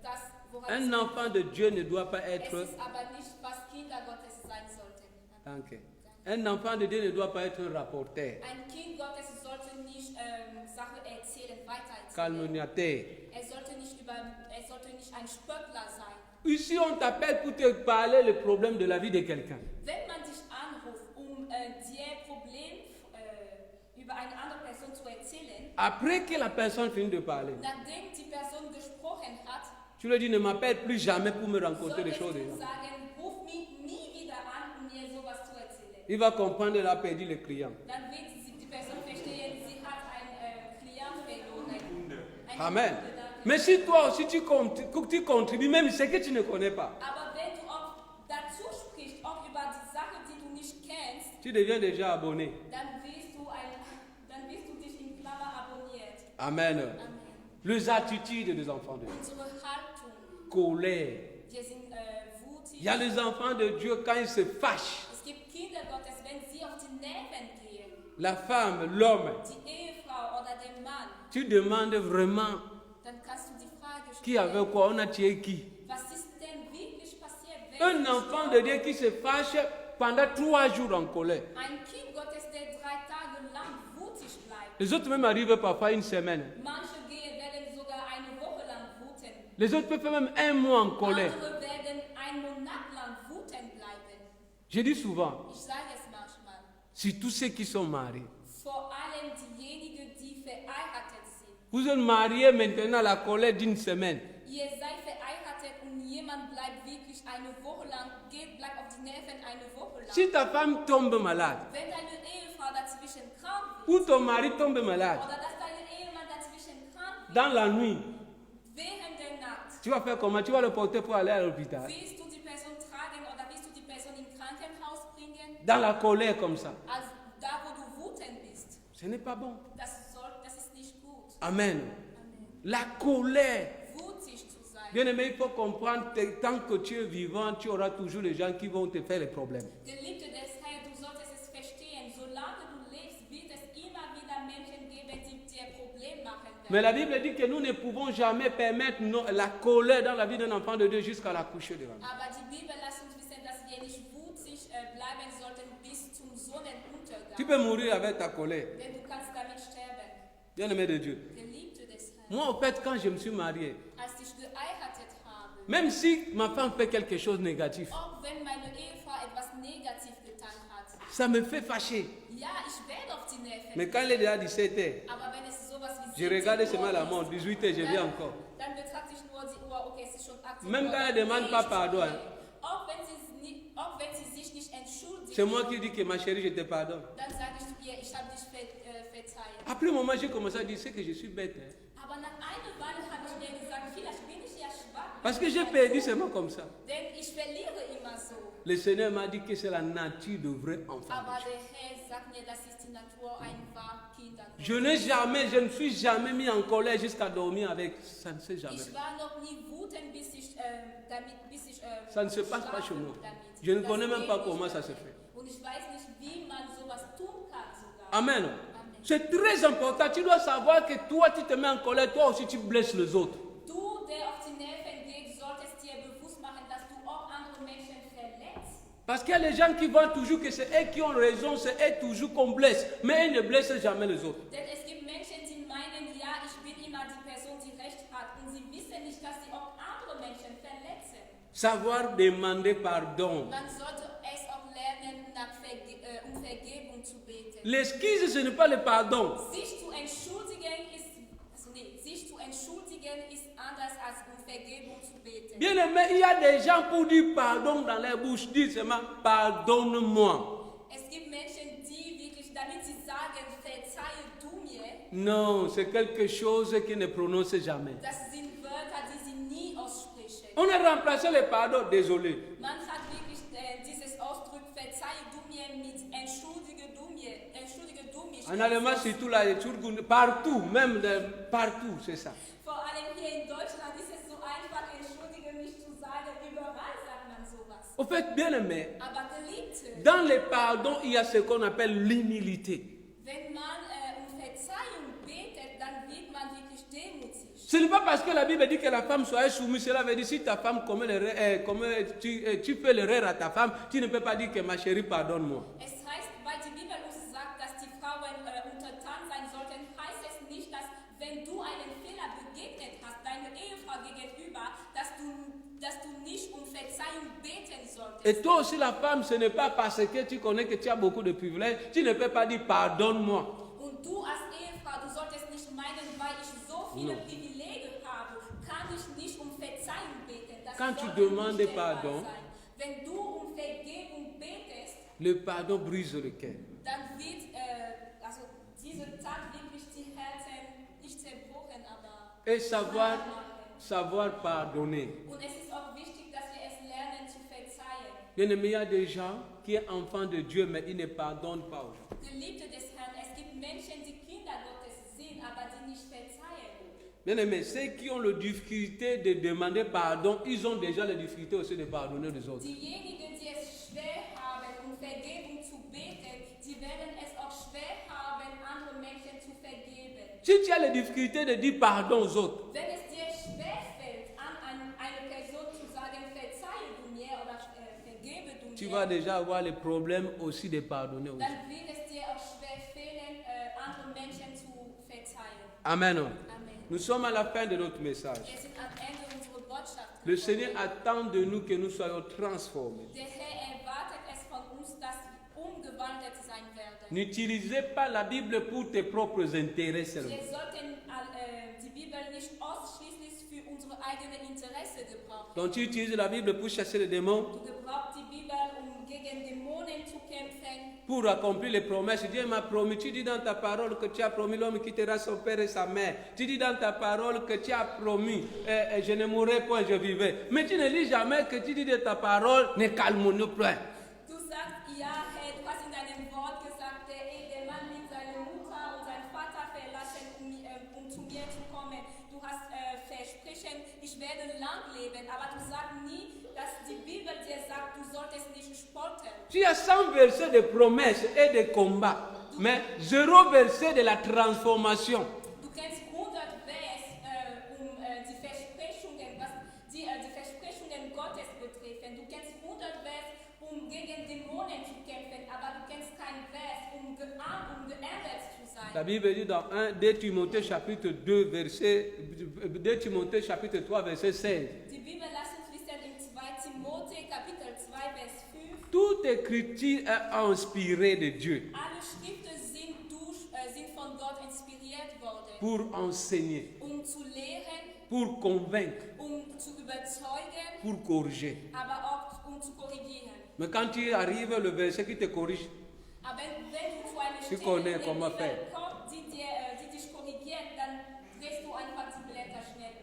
Speaker 2: das, woran
Speaker 1: Un
Speaker 2: es
Speaker 1: enfant de Dieu ne doit pas
Speaker 2: Es
Speaker 1: être...
Speaker 2: ist aber nicht, was Kinder Gottes sein sollten.
Speaker 1: Danke. Un enfant de Dieu ne doit pas être un rapporteur,
Speaker 2: Ein Kind Gottes sollte nicht Sachen erzählen, weitererzählen.
Speaker 1: calomniateur.
Speaker 2: Er sollte nicht ein Spöttler sein.
Speaker 1: Ici, on t'appelle pour te parler le problème de la vie de quelqu'un.
Speaker 2: Wenn man dich anruft, dir Problem über eine andere Person zu erzählen,
Speaker 1: Après que la personne finit de parler,
Speaker 2: nachdem die Person gesprochen hat,
Speaker 1: tu lui dis, ne m'appelle plus jamais pour me rencontrer des
Speaker 2: solltest
Speaker 1: choses.
Speaker 2: du sagen, ruf mich nie wieder an, um mir sowas zu erzählen.
Speaker 1: Il va comprendre, il a perdu le client.
Speaker 2: Dann wird die Person verstehen, sie hat einen Klient verloren. Einen
Speaker 1: Amen.
Speaker 2: Kunde, danke.
Speaker 1: Mais si toi aussi tu contribues, même ce que tu ne connais pas,
Speaker 2: Aber wenn du auch dazu sprichst, auch über die Sache, die du nicht kennst,
Speaker 1: tu deviens déjà abonné.
Speaker 2: dann wirst du dich in Klammer abonniert.
Speaker 1: Amen.
Speaker 2: Amen.
Speaker 1: Les attitudes des enfants de Dieu.
Speaker 2: Unsere Haltung,
Speaker 1: Colère.
Speaker 2: wir sind wutig.
Speaker 1: Il y a les enfants de Dieu quand ils se fâchent.
Speaker 2: Es gibt Kinder Gottes, wenn sie auf die Nerven gehen,
Speaker 1: La femme, l'homme,
Speaker 2: die Ehefrau oder der Mann,
Speaker 1: tu demandes vraiment
Speaker 2: dann kannst du die Frage
Speaker 1: qui avait
Speaker 2: stellen,
Speaker 1: quoi, on a tué qui.
Speaker 2: was ist denn wirklich passiert?
Speaker 1: Un enfant de Dieu qui se fâche pendant 3 jours en colère.
Speaker 2: Ein Kind Gottes, der 3 Tage lang wutig bleibt.
Speaker 1: Les autres même arrivent parfois une semaine.
Speaker 2: Manche werden sogar eine Woche lang wuten.
Speaker 1: Les autres peuvent faire même 1 mois en colère.
Speaker 2: Andere werden einen Monat lang wuten bleiben.
Speaker 1: Je dis souvent,
Speaker 2: Ich sage es manchmal.
Speaker 1: surtout ceux qui sont mariés.
Speaker 2: Vor allem diejenigen, die verheiratet sind.
Speaker 1: Vous êtes mariés maintenant à la colère d'une semaine.
Speaker 2: Ihr seid verheiratet und jemand bleibt wirklich eine Woche lang, bleibt auf die Nerven eine Woche lang.
Speaker 1: Si ta femme tombe malade,
Speaker 2: Wenn deine Ehefrau dazwischen krank
Speaker 1: ou
Speaker 2: wird,
Speaker 1: ton mari tombe malade,
Speaker 2: oder dass dein Ehemann dazwischen krank wird,
Speaker 1: dans la nuit,
Speaker 2: während der Nacht,
Speaker 1: tu vas faire comment? Tu vas le porter pour aller à l'hôpital.
Speaker 2: willst du die Person tragen oder willst du die Person im Krankenhaus bringen?
Speaker 1: Dans la colère comme ça.
Speaker 2: Also da, wo du wütend bist,
Speaker 1: Ce n'est pas bon.
Speaker 2: das ist nicht gut.
Speaker 1: Amen.
Speaker 2: Amen.
Speaker 1: La colère.
Speaker 2: Wütig zu sein.
Speaker 1: Bien aimé, il faut comprendre que tant que tu es vivant, tu auras toujours les gens qui vont te faire les problèmes.
Speaker 2: Geliebte des Herrn, du solltest es verstehen, solange du lebst, wird es immer wieder Menschen geben, die dir Probleme machen
Speaker 1: Mais
Speaker 2: werden.
Speaker 1: la Bible dit que nous ne pouvons jamais permettre la colère dans la vie d'un enfant de Dieu jusqu'à la coucher de la nuit.
Speaker 2: Aber die Bibel lässt uns wissen, dass wir nicht wutig bleiben sollten bis zum Sonnenuntergang.
Speaker 1: Tu peux mourir avec ta colère.
Speaker 2: Denn du kannst damit sterben.
Speaker 1: Bien aimé de Dieu.
Speaker 2: Geliebte des Herrn,
Speaker 1: Moi, en fait, quand je me suis marié,
Speaker 2: als ich geheiratet habe,
Speaker 1: même si ma femme fait quelque chose de négatif,
Speaker 2: auch wenn meine Ehefrau etwas negativ getan hat,
Speaker 1: ça me fait fâcher.
Speaker 2: ja, ich werde auf die Nerven.
Speaker 1: Mais quand il est déjà 17 heures,
Speaker 2: Aber wenn es sowas wie
Speaker 1: je regarde
Speaker 2: 17
Speaker 1: seulement la
Speaker 2: Uhr
Speaker 1: montre,
Speaker 2: ist,
Speaker 1: 18 heures, je viens encore.
Speaker 2: dann betrachte ich nur die Uhr, okay, es ist schon 18
Speaker 1: Même
Speaker 2: Uhr.
Speaker 1: quand elle
Speaker 2: dann
Speaker 1: demande
Speaker 2: gehe
Speaker 1: pas
Speaker 2: ich
Speaker 1: pardon,
Speaker 2: zu
Speaker 1: hein.
Speaker 2: ihr. Auch wenn sie sich nicht entschuldigt,
Speaker 1: C'est moi qui dis que ma chérie, je te pardonne.
Speaker 2: dann sage ich zu ihr, ich habe dich verzeihen.
Speaker 1: Après un moment, j'ai commencé à dire, c'est que je suis bête. Hein.
Speaker 2: Aber nach einer Weile habe ich mir gesagt, vielleicht bin ich ja schwach.
Speaker 1: Parce que j'ai perdu seulement comme ça.
Speaker 2: Denn ich verliere immer so.
Speaker 1: Le Seigneur m'a dit que c'est la nature de vrai enfant.
Speaker 2: Aber der Herr sagt mir, das ist die Natur einfach Kinder.
Speaker 1: Je ne me suis jamais mis en colère jusqu'à dormir avec. Ça ne s'est jamais
Speaker 2: Ich
Speaker 1: fait.
Speaker 2: war noch nie wütend, bis ich
Speaker 1: Ça ne se passe pas chez moi.
Speaker 2: damit.
Speaker 1: Je ne
Speaker 2: Das
Speaker 1: connais même
Speaker 2: geht
Speaker 1: pas
Speaker 2: nicht
Speaker 1: comment
Speaker 2: bei
Speaker 1: ça se
Speaker 2: mir.
Speaker 1: fait.
Speaker 2: Und ich weiß nicht, wie man sowas tun kann sogar.
Speaker 1: Amen.
Speaker 2: Amen.
Speaker 1: C'est très important. Tu dois savoir que toi, tu te mets en colère, toi aussi, tu blesses les autres.
Speaker 2: Du, der auf die Nerven geht, solltest dir bewusst machen, dass du auch andere Menschen verletzt.
Speaker 1: Parce qu'il y a les gens qui voient toujours que c'est eux qui ont raison, c'est eux toujours qu'on blesse. Mais ils ne blessent jamais les autres.
Speaker 2: Denn es gibt Menschen, die meinen, ja, ich bin immer die Person, die Recht hat. Und sie wissen nicht, dass sie auch andere Menschen verletzen.
Speaker 1: Savoir demander pardon.
Speaker 2: Man sollte es auch lernen, um Vergebung zu beten.
Speaker 1: L'excuse, ce n'est pas le pardon.
Speaker 2: Sich zu entschuldigen ist anders als um Vergebung zu beten.
Speaker 1: Bien aimé, il y a des gens pour dire pardon dans leur bouche, disent seulement pardonne-moi.
Speaker 2: Es gibt Menschen, die wirklich, damit sie sagen, verzeihe du mir,
Speaker 1: Non, c'est quelque chose qu'ils ne prononcent jamais.
Speaker 2: das sind Wörter, die sie nie aussprechen.
Speaker 1: On a remplacé le pardon, désolé.
Speaker 2: Man hat wirklich dieses Ausdruck, verzeihe du mir mit entschuldige du mich.
Speaker 1: En allemand, surtout là, partout, même partout, c'est ça.
Speaker 2: Vor allem hier in Deutschland ist es so einfach, entschuldige mich zu sagen, überall sagt man sowas.
Speaker 1: Au fait, bien aimé,
Speaker 2: Aber Geliebte,
Speaker 1: dans le pardon, il y a ce qu'on appelle l'humilité.
Speaker 2: wenn man um Verzeihung betet, dann wird man wirklich demütig.
Speaker 1: Ce n'est pas parce que la Bible dit que la femme soit soumise, cela veut dire si ta femme tu fais l'erreur à ta femme, tu ne peux pas dire que ma chérie, pardonne-moi.
Speaker 2: Es heißt, weil die Bibel uns sagt, dass die Frauen untertan sein sollten, heißt es nicht, dass wenn du einen Fehler begegnet hast, deiner Ehefrau gegenüber, dass du nicht um Verzeihung beten solltest.
Speaker 1: Et toi aussi, la femme, ce n'est pas parce que tu connais que tu as beaucoup de privilèges, tu ne peux pas dire pardonne-moi.
Speaker 2: Und du als Ehefrau, du solltest nicht meinen, weil ich so viele Privilegien habe, kann ich nicht um Verzeihung beten. Das
Speaker 1: Quand tu
Speaker 2: sollte
Speaker 1: demandes
Speaker 2: nicht der Fall
Speaker 1: pardon,
Speaker 2: sein. Wenn du um Vergebung betest,
Speaker 1: le pardon brise le cœur.
Speaker 2: dann wird diese Tat wirklich die Herzen nicht zerbrochen, aber
Speaker 1: Et savoir pardonner.
Speaker 2: und es ist auch wichtig, dass wir es lernen zu verzeihen.
Speaker 1: Bien aimé, il y a des gens qui sont enfants de Dieu, mais ils ne pardonnent pas aux gens.
Speaker 2: Geliebte des Herrn, es gibt Menschen, die Kinder Gottes sind, aber die nicht verzeihen.
Speaker 1: Bien aimé, ceux qui ont la difficulté de demander pardon, ils ont déjà la difficulté aussi de pardonner les autres.
Speaker 2: Diejenigen, die es schwer haben, um Vergebung zu beten, die werden es auch schwer haben, andere Menschen zu vergeben.
Speaker 1: Si tu as la difficulté de dire pardon aux autres,
Speaker 2: Wenn es dir schwer fällt, an eine Person zu sagen, verzeihe du mir oder vergebe du
Speaker 1: tu
Speaker 2: mir,
Speaker 1: vas déjà avoir le problème aussi de pardonner aux autres.
Speaker 2: dann wird es dir auch schwer fehlen, andere Menschen zu verzeihen.
Speaker 1: Amen.
Speaker 2: Amen.
Speaker 1: Nous sommes à la fin de notre message.
Speaker 2: Wir sind am Ende unserer Botschaft.
Speaker 1: Le Seigneur attend de nous que nous soyons transformés.
Speaker 2: Der Herr erwartet es von uns, dass wir umgewandelt sein werden.
Speaker 1: N'utilisez pas la Bible pour tes propres intérêts seulement.
Speaker 2: Wir sollten die Bibel nicht ausschließlich für unsere eigenen Interessen gebrauchen.
Speaker 1: Donc tu utilises la Bible pour chasser les démons,
Speaker 2: Du gebrauchst die Bibel, um gegen Dämonen zu kämpfen,
Speaker 1: pour accomplir les promesses. Dieu m'a promis, tu dis dans ta parole que tu as promis l'homme quittera son père et sa mère. Tu dis dans ta parole que tu as promis, je ne mourrai point, je vivrai. Mais tu ne lis jamais que tu dis de ta parole, ne calme-nous point.
Speaker 2: Du sagst, ja, Herr, du hast in deinem Wort gesagt, der Mann wird seine Mutter und seinen Vater verlassen, um zu mir zu kommen. Du hast versprochen, ich werde lang leben, aber du sagst nie, dass die Bibel dir sagt, du solltest nicht spotten.
Speaker 1: Tu as 100 versets de promesses et de combats, mais 0 verset de la transformation.
Speaker 2: Du kennst 100 Vers, die Versprechungen Gottes betreffen. Du kennst 100 Vers, gegen Dämonen zu kämpfen, aber du kennst kein Vers, um geändert zu sein.
Speaker 1: La Bible dit dans 2 Timothée chapitre 2 2 Timothée chapitre 3 verset 16.
Speaker 2: Die Bibel lässt uns wissen in 2 Timothée Kapitel 2 Vers 5.
Speaker 1: Toute écriture est inspirée de Dieu
Speaker 2: Alle Schriften sind von Gott inspiriert worden,
Speaker 1: pour enseigner,
Speaker 2: um zu lehren,
Speaker 1: pour convaincre,
Speaker 2: um zu überzeugen,
Speaker 1: pour corriger.
Speaker 2: aber auch um zu korrigieren.
Speaker 1: Mais quand tu arrives le verset qui te corrige,
Speaker 2: Aber wenn du zu einer
Speaker 1: Tu
Speaker 2: Stelle
Speaker 1: connais
Speaker 2: in der
Speaker 1: comment
Speaker 2: Bibel
Speaker 1: faire.
Speaker 2: kommst, die dich korrigiert, dann drehst du einfach die Blätter schnell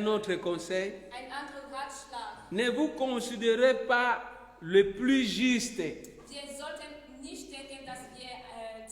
Speaker 2: um.
Speaker 1: un autre conseil,
Speaker 2: Ein anderer Ratschlag.
Speaker 1: ne vous considérez pas le plus juste,
Speaker 2: Wir sollten nicht denken, dass wir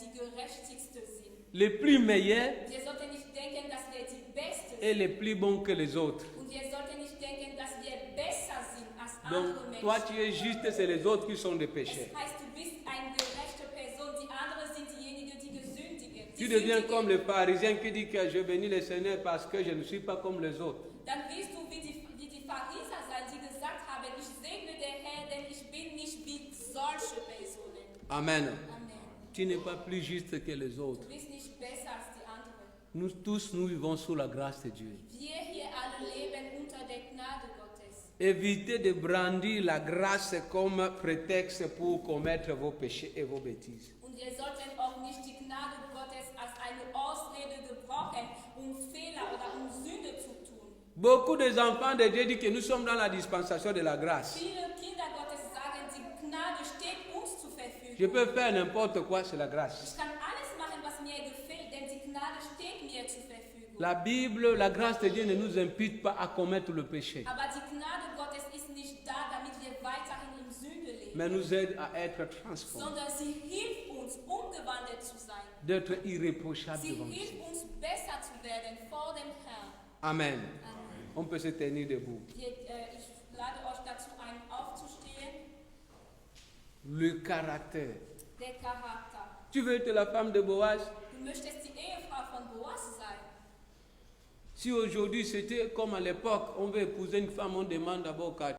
Speaker 2: die Gerechtigsten sind.
Speaker 1: le plus meilleur
Speaker 2: Wir sollten nicht denken, dass wir die Besten
Speaker 1: et
Speaker 2: sind.
Speaker 1: le plus bon que les autres.
Speaker 2: Und wir sollten nicht denken, dass wir besser sind als
Speaker 1: Donc,
Speaker 2: andere Menschen.
Speaker 1: toi tu es juste, c'est les autres qui sont des
Speaker 2: Das
Speaker 1: pécheurs.
Speaker 2: heißt, du bist eine gerechte Person, die anderen sind diejenigen, die gesündigen.
Speaker 1: Tu deviens comme le pharisien qui dit que je bénis le Seigneur parce que je ne suis pas comme les autres.
Speaker 2: Dann wirst du wie die Pharisäer sein, die gesagt haben, ich segne den Herrn, denn ich bin nicht wie solche Personen.
Speaker 1: Amen.
Speaker 2: Amen.
Speaker 1: Tu n'es pas plus juste que les autres.
Speaker 2: Du bist nicht besser als die anderen.
Speaker 1: Nous tous, nous vivons sous la grâce de Dieu.
Speaker 2: Wir hier alle leben unter der Gnade Gottes.
Speaker 1: Évitez de brandir la grâce comme prétexte pour commettre vos péchés et vos bêtises.
Speaker 2: Und wir sollten auch nicht die Gnade Gottes als eine Ausrede gebrauchen, um Fehler oder um Sünde zu tun.
Speaker 1: Beaucoup des enfants de Dieu disent que nous sommes dans la dispensation de la grâce.
Speaker 2: Viele Kinder Gottes sagen, die Gnade steht uns zur Verfügung.
Speaker 1: Je peux faire n'importe quoi, c'est la grâce.
Speaker 2: Ich kann alles machen, was mir gefällt, denn die Gnade steht mir zur Verfügung.
Speaker 1: La Bible, la grâce de Dieu ne nous impute pas à commettre le péché,
Speaker 2: Aber die Gnade Gottes ist nicht da, damit wir weiterhin in Sünde leben,
Speaker 1: mais nous aide à être transformés,
Speaker 2: sondern sie hilft uns, umgewandelt zu sein.
Speaker 1: d'être irréprochables
Speaker 2: Sie
Speaker 1: devant Dieu.
Speaker 2: hilft uns, besser zu werden vor dem Herrn.
Speaker 1: Amen.
Speaker 2: Amen.
Speaker 1: On peut se tenir debout.
Speaker 2: Ich lade euch dazu ein, aufzustehen.
Speaker 1: Le caractère.
Speaker 2: Der Charakter.
Speaker 1: Tu veux être la femme de Boaz?
Speaker 2: Du möchtest die Ehefrau von Boas sein.
Speaker 1: Si aujourd'hui c'était comme à l'époque, on veut épouser une femme, on demande d'abord au quartier.